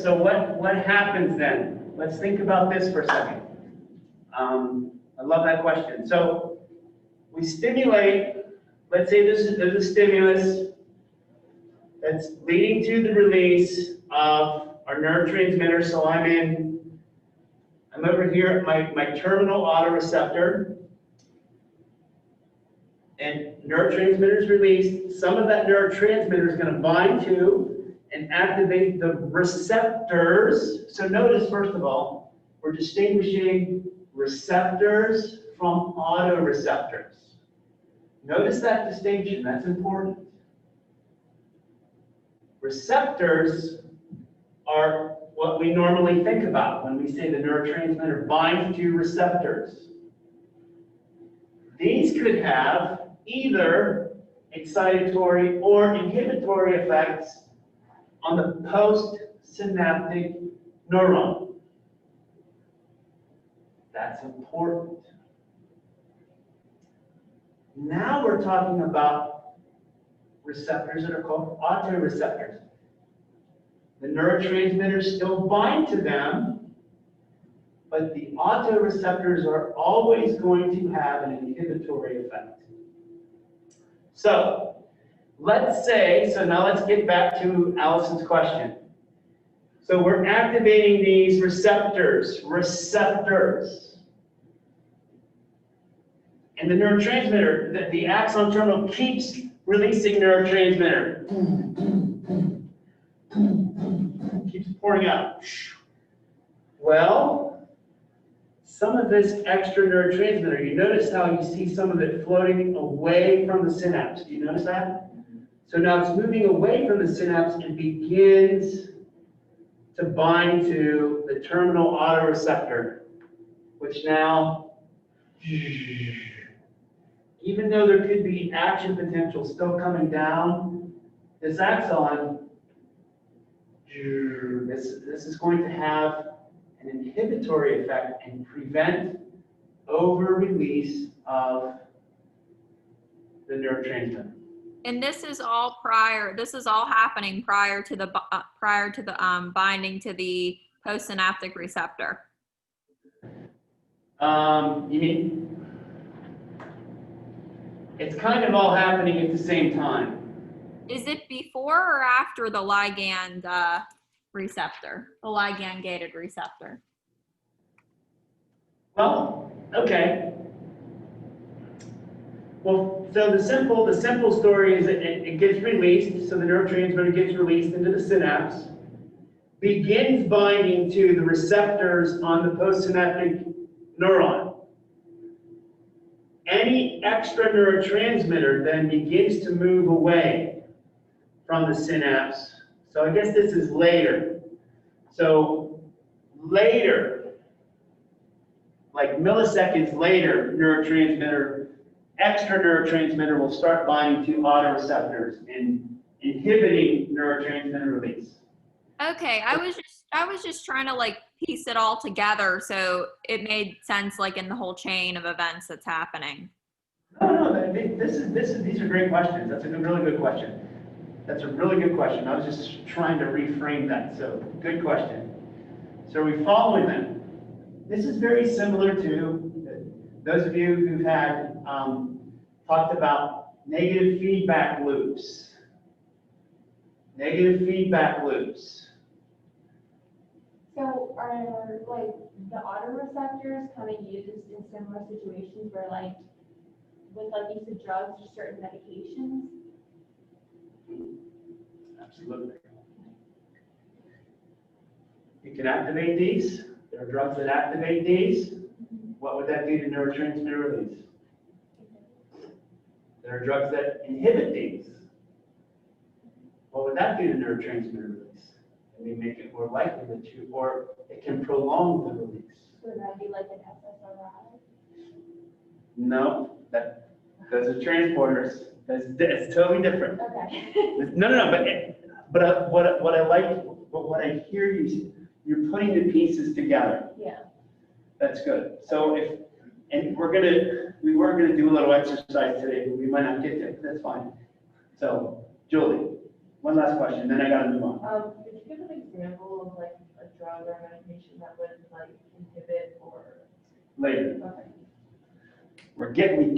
so what happens then? Let's think about this for a second. I love that question. So we stimulate, let's say there's a stimulus that's leading to the release of our neurotransmitter. So I'm over here at my terminal autoreceptor, and neurotransmitter is released. Some of that neurotransmitter is going to bind to and activate the receptors. So notice, first of all, we're distinguishing receptors from autoreceptors. Notice that distinction, that's important. Receptors are what we normally think about when we say the neurotransmitter binds to receptors. These could have either excitatory or inhibitory effects on the postsynaptic neuron. That's important. Now we're talking about receptors that are called autoreceptors. The neurotransmitters still bind to them, but the autoreceptors are always going to have an inhibitory effect. So, let's say, so now let's get back to Allison's question. So we're activating these receptors. And the neurotransmitter, the axon terminal keeps releasing neurotransmitter. Keeps pouring out. Well, some of this extra neurotransmitter, you notice how you see some of it floating away from the synapse. Do you notice that? So now it's moving away from the synapse and begins to bind to the terminal autoreceptor, which now, even though there could be action potential still coming down, this axon, this is going to have an inhibitory effect and prevent over-release of the neurotransmitter. And this is all happening prior to the binding to the postsynaptic receptor. You mean, it's kind of all happening at the same time. Is it before or after the ligand receptor, the ligand-gated receptor? Well, okay. Well, so the simple story is that it gets released, so the neurotransmitter gets released into the synapse, begins binding to the receptors on the postsynaptic neuron. Any extra neurotransmitter then begins to move away from the synapse. So I guess this is later. So later, like milliseconds later, extra neurotransmitter will start binding to autoreceptors and inhibiting neurotransmitter release. Okay, I was just trying to like piece it all together so it made sense like in the whole chain of events that's happening. No, these are great questions. That's a really good question. That's a really good question. I was just trying to reframe that. So good question. So are we following that? This is very similar to those of you who've had talked about negative feedback loops. Negative feedback loops. So are like the autoreceptors kind of used in similar situations where like with like use of drugs or certain medications? Absolutely. You can activate these. There are drugs that activate these. What would that do to neurotransmitter release? There are drugs that inhibit these. What would that do to neurotransmitter release? It may make it more likely that or it can prolong the release. So that'd be like an SSRI? No, those are transporters. It's totally different. Okay. No, but what I hear you're putting the pieces together. Yeah. That's good. So we weren't gonna do a little exercise today, but we might not get there. That's fine. So, Julie, one last question, then I gotta move on. Could you give an example of like a drug or medication that would like inhibit or? Later. Okay. We're gonna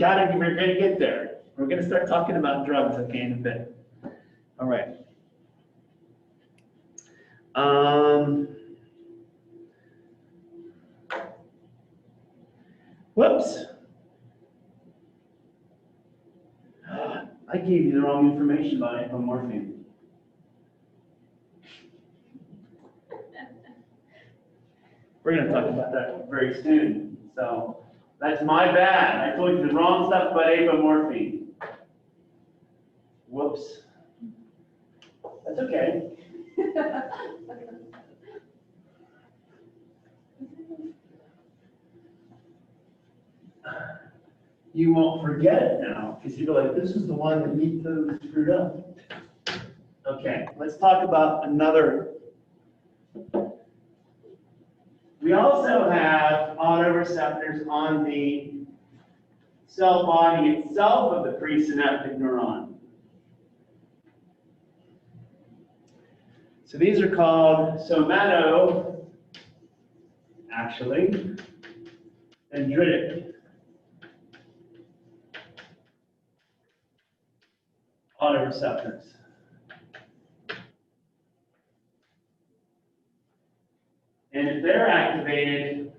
get there. We're gonna start talking about drugs in a bit. All right. Whoops. I gave you the wrong information about apomorphine. We're going to talk about that very soon. So that's my bad. I told you the wrong stuff about apomorphine. Whoops. That's okay. You won't forget it now, because you're like, this is the one that me totally screwed up. Okay, let's talk about another. We also have autoreceptors on the cell body itself of the presynaptic neuron. So these are called somato, actually, dendritic autoreceptors. And if they're activated,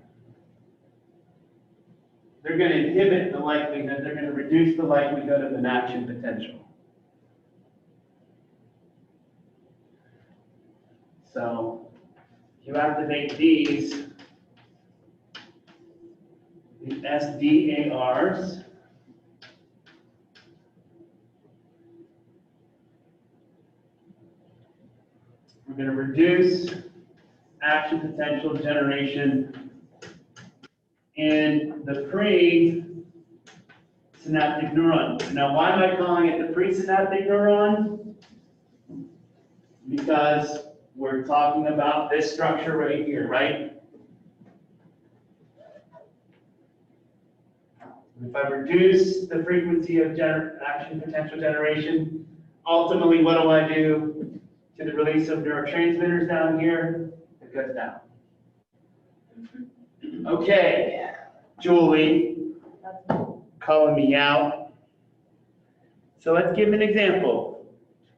they're going to inhibit the likelihood, they're going to reduce the likelihood of an action potential. So if you activate these, the SDARs, we're going to reduce action potential generation in the pre-synaptic neuron. Now, why am I calling it the presynaptic neuron? Because we're talking about this structure right here, right? If I reduce the frequency of action potential generation, ultimately, what do I do to the release of neurotransmitters down here? It goes down. Okay, Julie, calling me out. So let's give an example.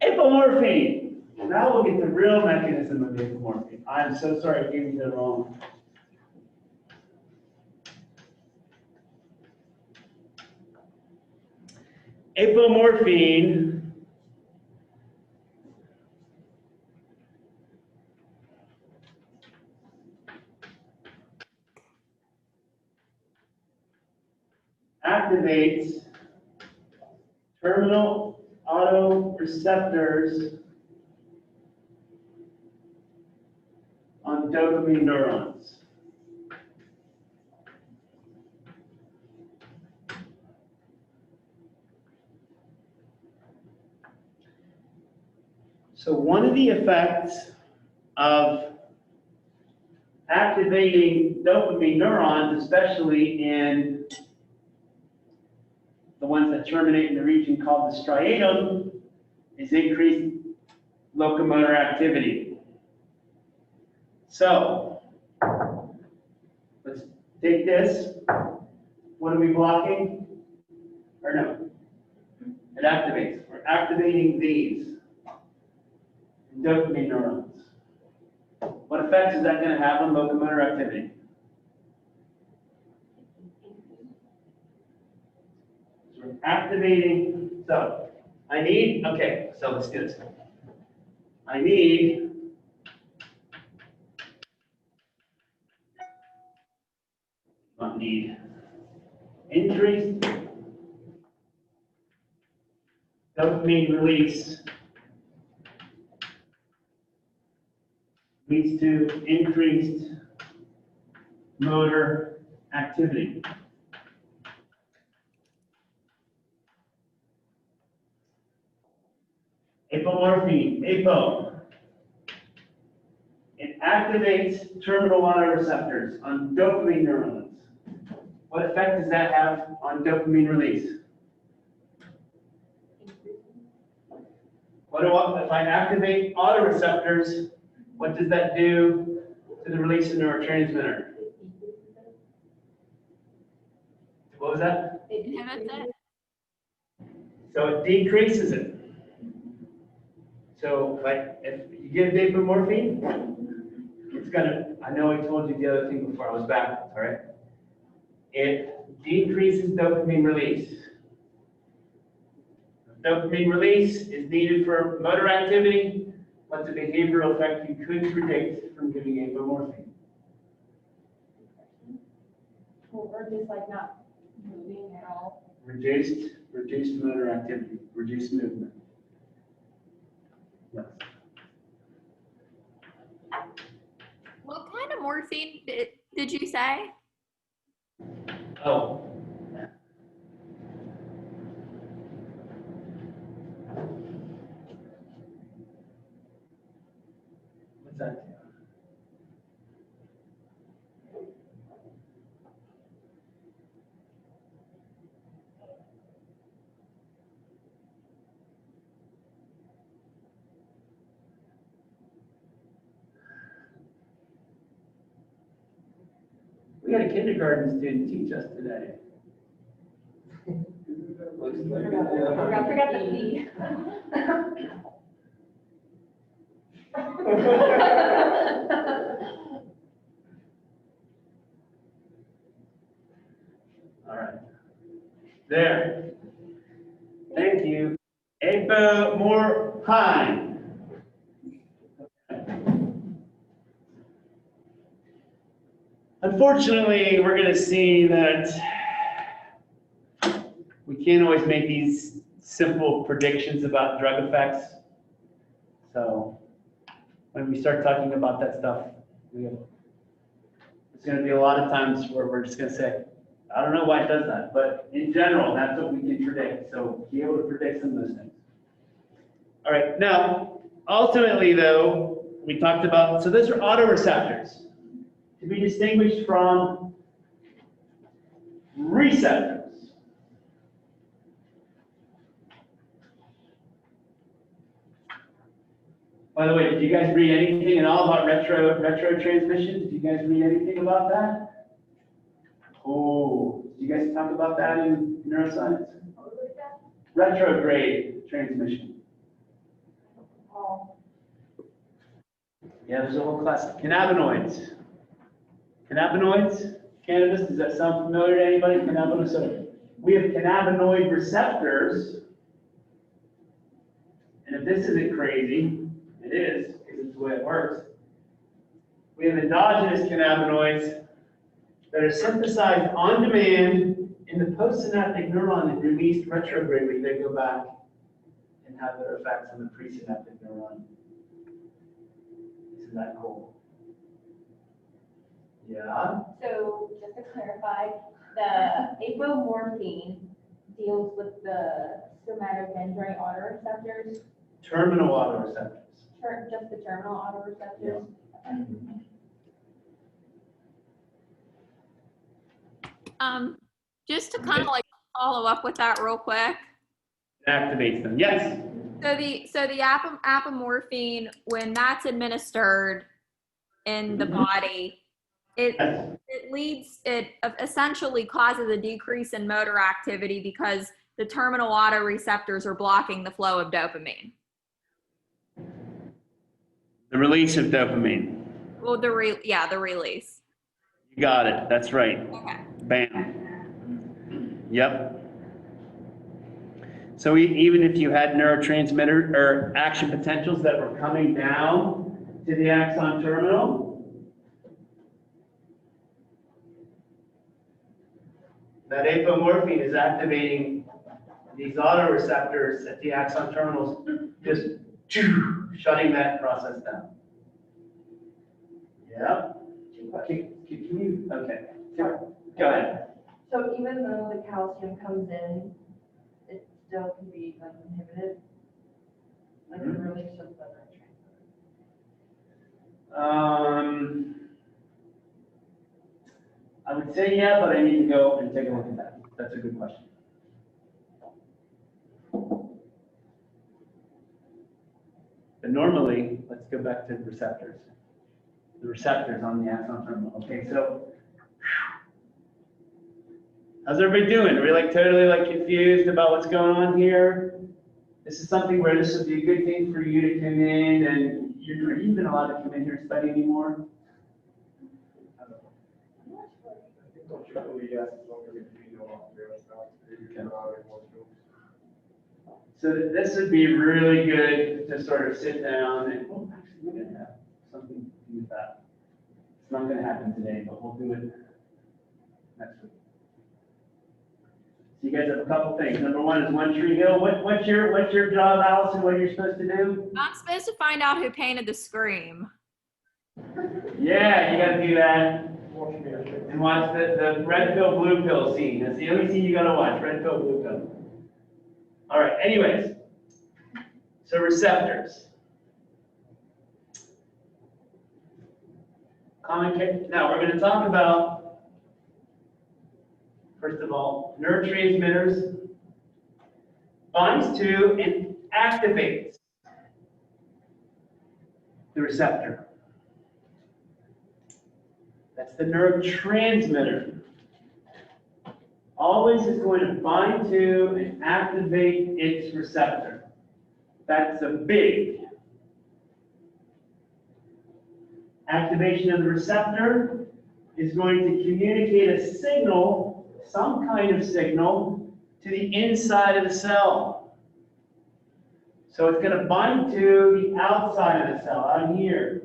Apomorphine. Now we'll get the real mechanism of apomorphine. I'm so sorry I gave you the wrong. Apomorphine activates terminal autoreceptors on dopamine neurons. So one of the effects of activating dopamine neurons, especially in the ones that terminate in the region called the striatum, is increased locomotor activity. So, let's take this. What are we blocking? Or no? It activates. We're activating these dopamine neurons. What effects is that going to have on locomotor activity? So we're activating. So, okay, so let's do this. Need increased dopamine release leads to increased motor activity. Apomorphine, APO. It activates terminal autoreceptors on dopamine neurons. What effect does that have on dopamine release? If I activate autoreceptors, what does that do to the release of neurotransmitter? What was that? It inhibits it. So it decreases it. So if you give apomorphine, it's gonna, I know I told you the other thing before, I was backwards, all right? It decreases dopamine release. Dopamine release is needed for motor activity. What's the behavioral effect you could predict from giving apomorphine? Or just like not moving at all. Reduced motor activity, reduced movement. Yes. What kind of morphine did you say? Oh. What's that? We had a kindergarten student teach us today. Looks like I forgot the P. All right. There. Thank you. Apomorphine. Unfortunately, we're going to see that we can't always make these simple predictions about drug effects. So when we start talking about that stuff, there's going to be a lot of times where we're just going to say, I don't know why it does that, but in general, that's what we can predict. So be able to predict some of those things. All right, now, ultimately though, we talked about, so those are autoreceptors to be distinguished from receptors. By the way, did you guys read anything at all about retrotransmission? Did you guys read anything about that? Oh, did you guys talk about that in neuroscience? Retrograde transmission. Oh, Yeah, there's a whole class. Cannabinoids. Cannabinoids? Cannabis, does that sound familiar to anybody? Cannabinoids. So we have cannabinoid receptors. And if this isn't crazy, it is, because it's the way it works. We have endogenous cannabinoids that are synthesized on demand in the postsynaptic neuron and released retrogradely. They go back and have their effects on the presynaptic neuron. Isn't that cool? Yeah. so just to clarify, the apomorphine deals with the somatodendrite autoreceptors, Terminal autoreceptors. just the terminal autoreceptors. Just to kind of like follow up with that real quick. It activates them. Yes. So the apomorphine, when that's administered in the body, it essentially causes a decrease in motor activity because the terminal autoreceptors are blocking the flow of dopamine. The release of dopamine. Well, the release. You got it. That's right. Okay. Bam. Yep. So even if you had neurotransmitter or action potentials that were coming down to the axon terminal, that apomorphine is activating these autoreceptors at the axon terminals, just shutting that process down. Yeah. Can you? Okay. Go ahead. So even though the calcium comes in, it still can be like inhibited, like the release of the neurotransmitter. I would say yeah, but I need to go and take a look at that. That's a good question. But normally, let's go back to the receptors. The receptors on the axon terminal. Okay, so how's everybody doing? Are we like totally like confused about what's going on here? This is something where this would be a good thing for you to come in, and you're even allowed to come in here and study anymore. I think conceptually, yes, as long as you know what real stuff, you can allow it more to. So this would be really good to sort of sit down and, oh, actually, we're going to have something to do with that. It's not going to happen today, but we'll do it next week. So you guys have a couple things. Number one is One Tree Hill. What's your job, Allison? What are you supposed to do? I'm supposed to find out who painted the scream. Yeah, you got to do that. And watch the red pill, blue pill scene. That's the only scene you got to watch, red pill, blue pill. All right, anyways. So receptors. Now we're going to talk about, first of all, neurotransmitters, binds to and activates the receptor. The That's the neurotransmitter. Always is going to bind to and activate its receptor. That's a big. Activation of the receptor is going to communicate a signal, some kind of signal, to the inside of the cell. So it's going to bind to the outside of the cell, out here.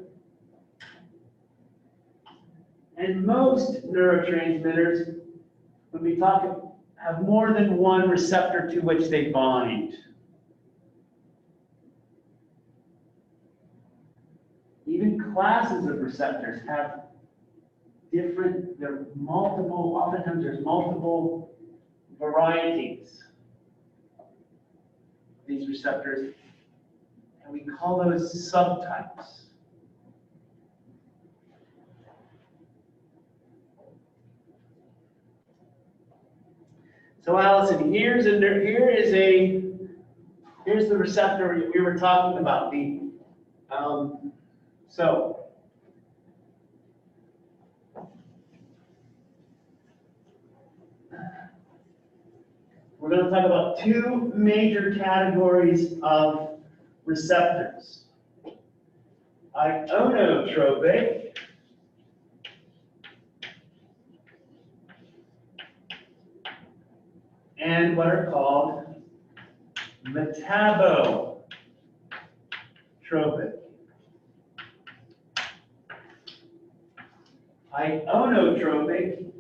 And most neurotransmitters, when we talk, have more than one receptor to which they bind. Even classes of receptors have different, there are multiple, oftentimes there's multiple varieties of these receptors, and we call those subtypes. So Allison, here's the receptor we were talking about. So we're going to talk about two major categories of receptors. Ionotropic and what are called metabotropic. Ionotropic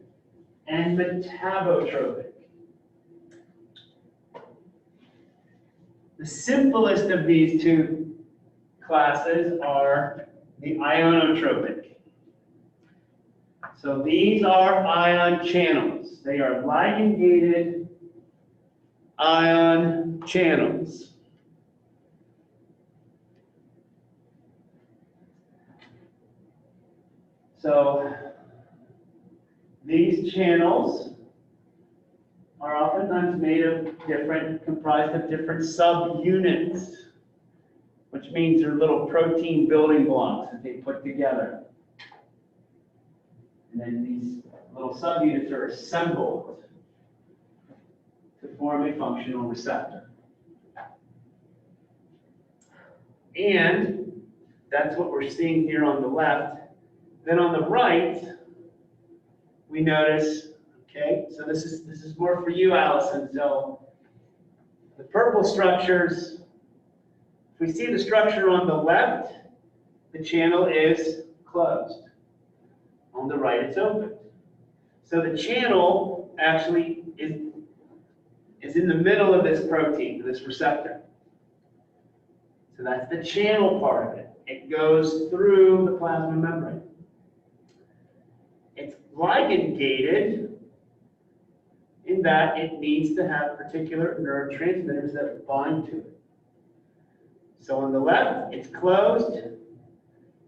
and metabotropic. The simplest of these two classes are the ionotropic. So these are ion channels. They are ligand-gated ion channels. So these channels are oftentimes comprised of different subunits, which means they're little protein building blocks that they put together. And then these little subunits are assembled to form a functional receptor. And that's what we're seeing here on the left. Then on the right, we notice, okay, so this is more for you, Allison. So the purple structures, if we see the structure on the left, the channel is closed. On the right, it's open. So the channel actually is in the middle of this protein, this receptor. So that's the channel part of it. It goes through the plasma membrane. It's ligand-gated in that it needs to have particular neurotransmitters that bind to it. So on the left, it's closed.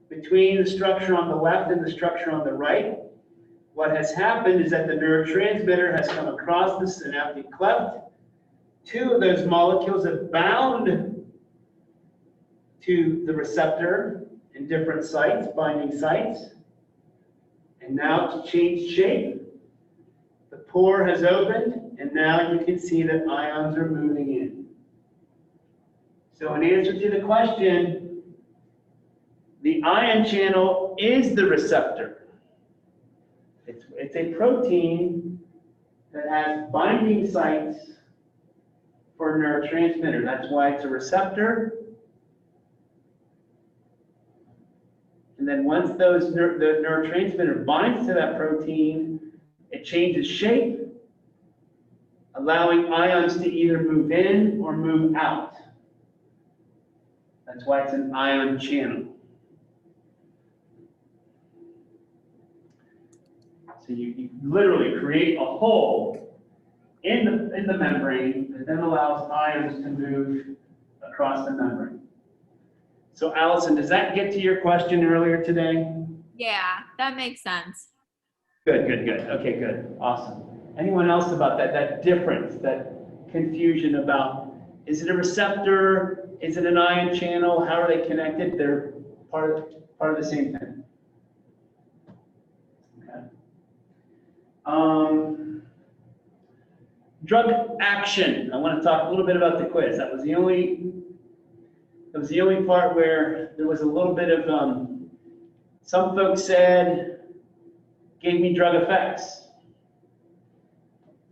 Between the structure on the left and the structure on the right, what has happened is that the neurotransmitter has come across the synaptic cleft. Two of those molecules have bound to the receptor in different sites, binding sites. And now it's changed shape. The pore has opened, and now you can see that ions are moving in. So in answer to the question, the ion channel is the receptor. It's a protein that has binding sites for a neurotransmitter. That's why it's a receptor. And then once the neurotransmitter binds to that protein, it changes shape, allowing ions to either move in or move out. That's why it's an ion channel. So you literally create a hole in the membrane that then allows ions to move across the membrane. So Allison, does that get to your question earlier today? Yeah, that makes sense. Good, good, good. Okay, good. Awesome. Anyone else about that difference, that confusion about, is it a receptor? Is it an ion channel? How are they connected? They're part of the same thing. Drug action. I want to talk a little bit about the quiz. That was the only part where there was a little bit of, some folks said, gave me drug effects.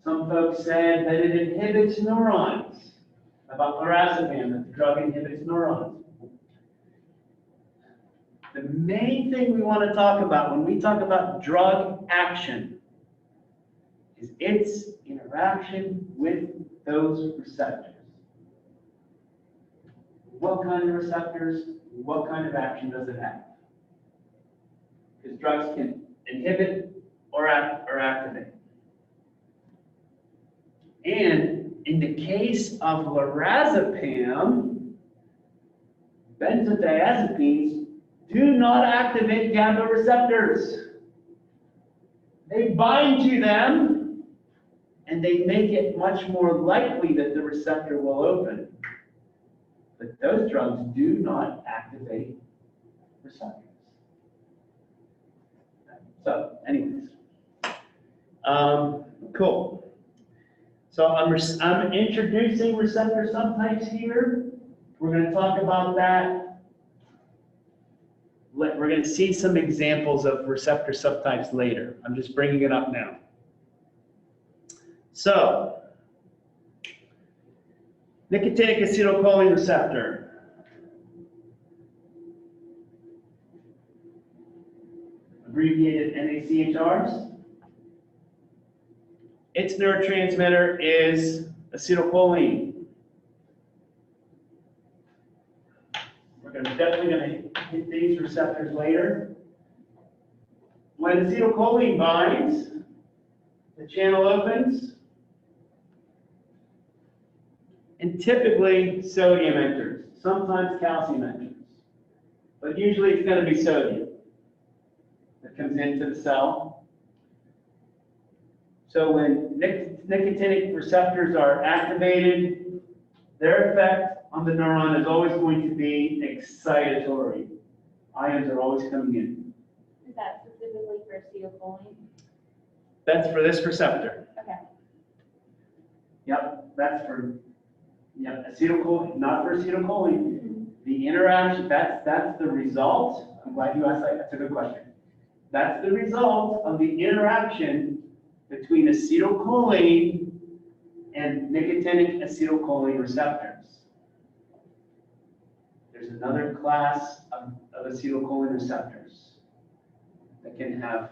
Some folks said that it inhibits neurons, about lorazepam, that the drug inhibits neurons. The main thing we want to talk about when we talk about drug action is its interaction with those receptors. What kind of receptors, what kind of action does it have? Because drugs can inhibit or activate. And in the case of lorazepam, benzodiazepines do not activate GABA receptors. They bind to them, and they make it much more likely that the receptor will open. But those drugs do not activate receptors. So, anyways, cool. So I'm introducing receptor subtypes here. We're going to talk about that. We're going to see some examples of receptor subtypes later. I'm just bringing it up now. So, nicotinic acetylcholine receptor. Abbreviated NACHRs. Its neurotransmitter is acetylcholine. We're definitely going to hit these receptors later. When acetylcholine binds, the channel opens, and typically sodium enters. Sometimes calcium enters, but usually it's going to be sodium that comes into the cell. So when nicotinic receptors are activated, their effect on the neuron is always going to be excitatory. Ions are always coming in. Is that specifically for acetylcholine? That's for this receptor. Okay. Yep, that's for acetylcholine, not for acetylcholine. The interaction, that's the result. I'm glad you asked that. That's a good question. That's the result of the interaction between acetylcholine and nicotinic acetylcholine receptors. There's another class of acetylcholine receptors that can have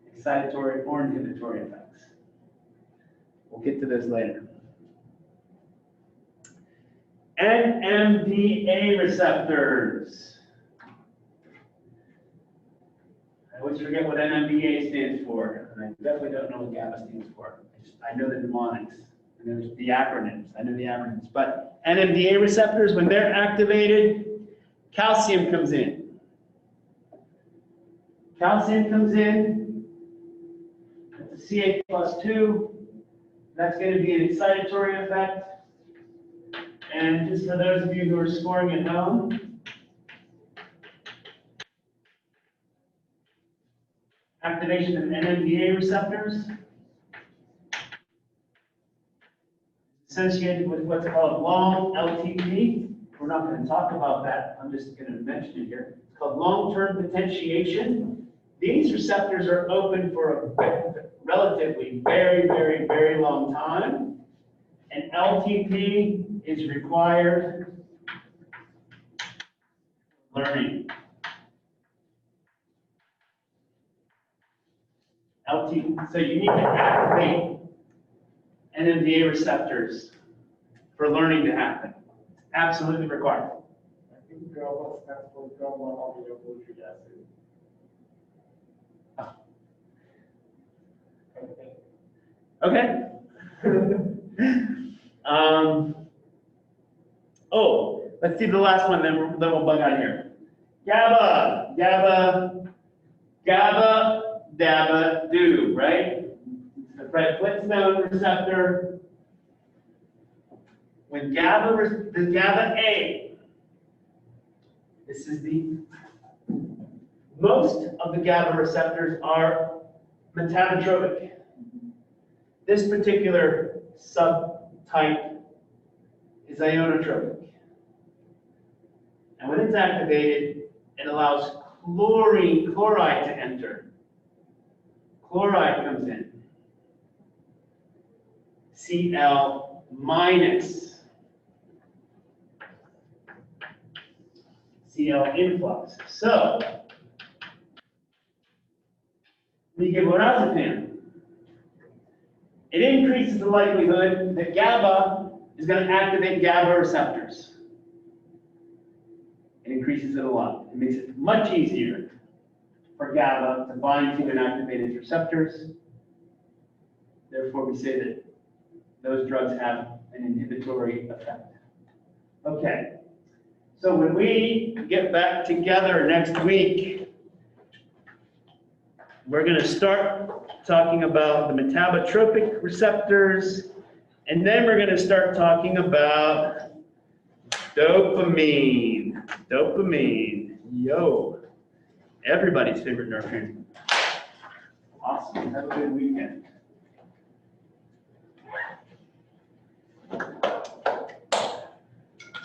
excitatory or inhibitory effects. We'll get to those later. NMDA receptors. I always forget what NMDA stands for, and I definitely don't know what GABA stands for. I know the mnemonics, and there's the acronyms. I know the acronyms. But NMDA receptors, when they're activated, calcium comes in. Calcium comes in, that's a CH+2. That's going to be an excitatory effect. And just for those of you who are scoring at home, activation of NMDA receptors associated with what's called long LTP. We're not going to talk about that. I'm just going to mention it here. It's called long-term potentiation. These receptors are open for a relatively very, very, very long time. And LTP is required for learning. LTP, so you need to activate NMDA receptors for learning to happen. It's absolutely required. I think GABA stands for gamma aminobutyric acid. Okay. Oh, let's see the last one, then we'll bug out here. GABA, DABA, do, right? It's the Fred Flintstone receptor. When the GABA A, this is most of the GABA receptors are metabotropic. This particular subtype is ionotropic. And when it's activated, it allows chloride to enter. Chloride comes in. Cl minus. Cl influx. So, we give lorazepam. It increases the likelihood that GABA is going to activate GABA receptors. It increases it a lot. It makes it much easier for GABA to bind to and activate its receptors. Therefore, we say that those drugs have an inhibitory effect. Okay, so when we get back together next week, we're going to start talking about the metabotropic receptors, and then we're going to start talking about dopamine. Dopamine, yo, everybody's favorite neurotransmitter. Awesome, have a good weekend.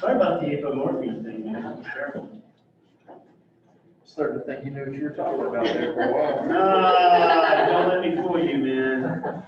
Sorry about the apomorphine thing, man. Sure. Starting to think you knew what you were talking about there for a while. Nah, don't let me fool you, man.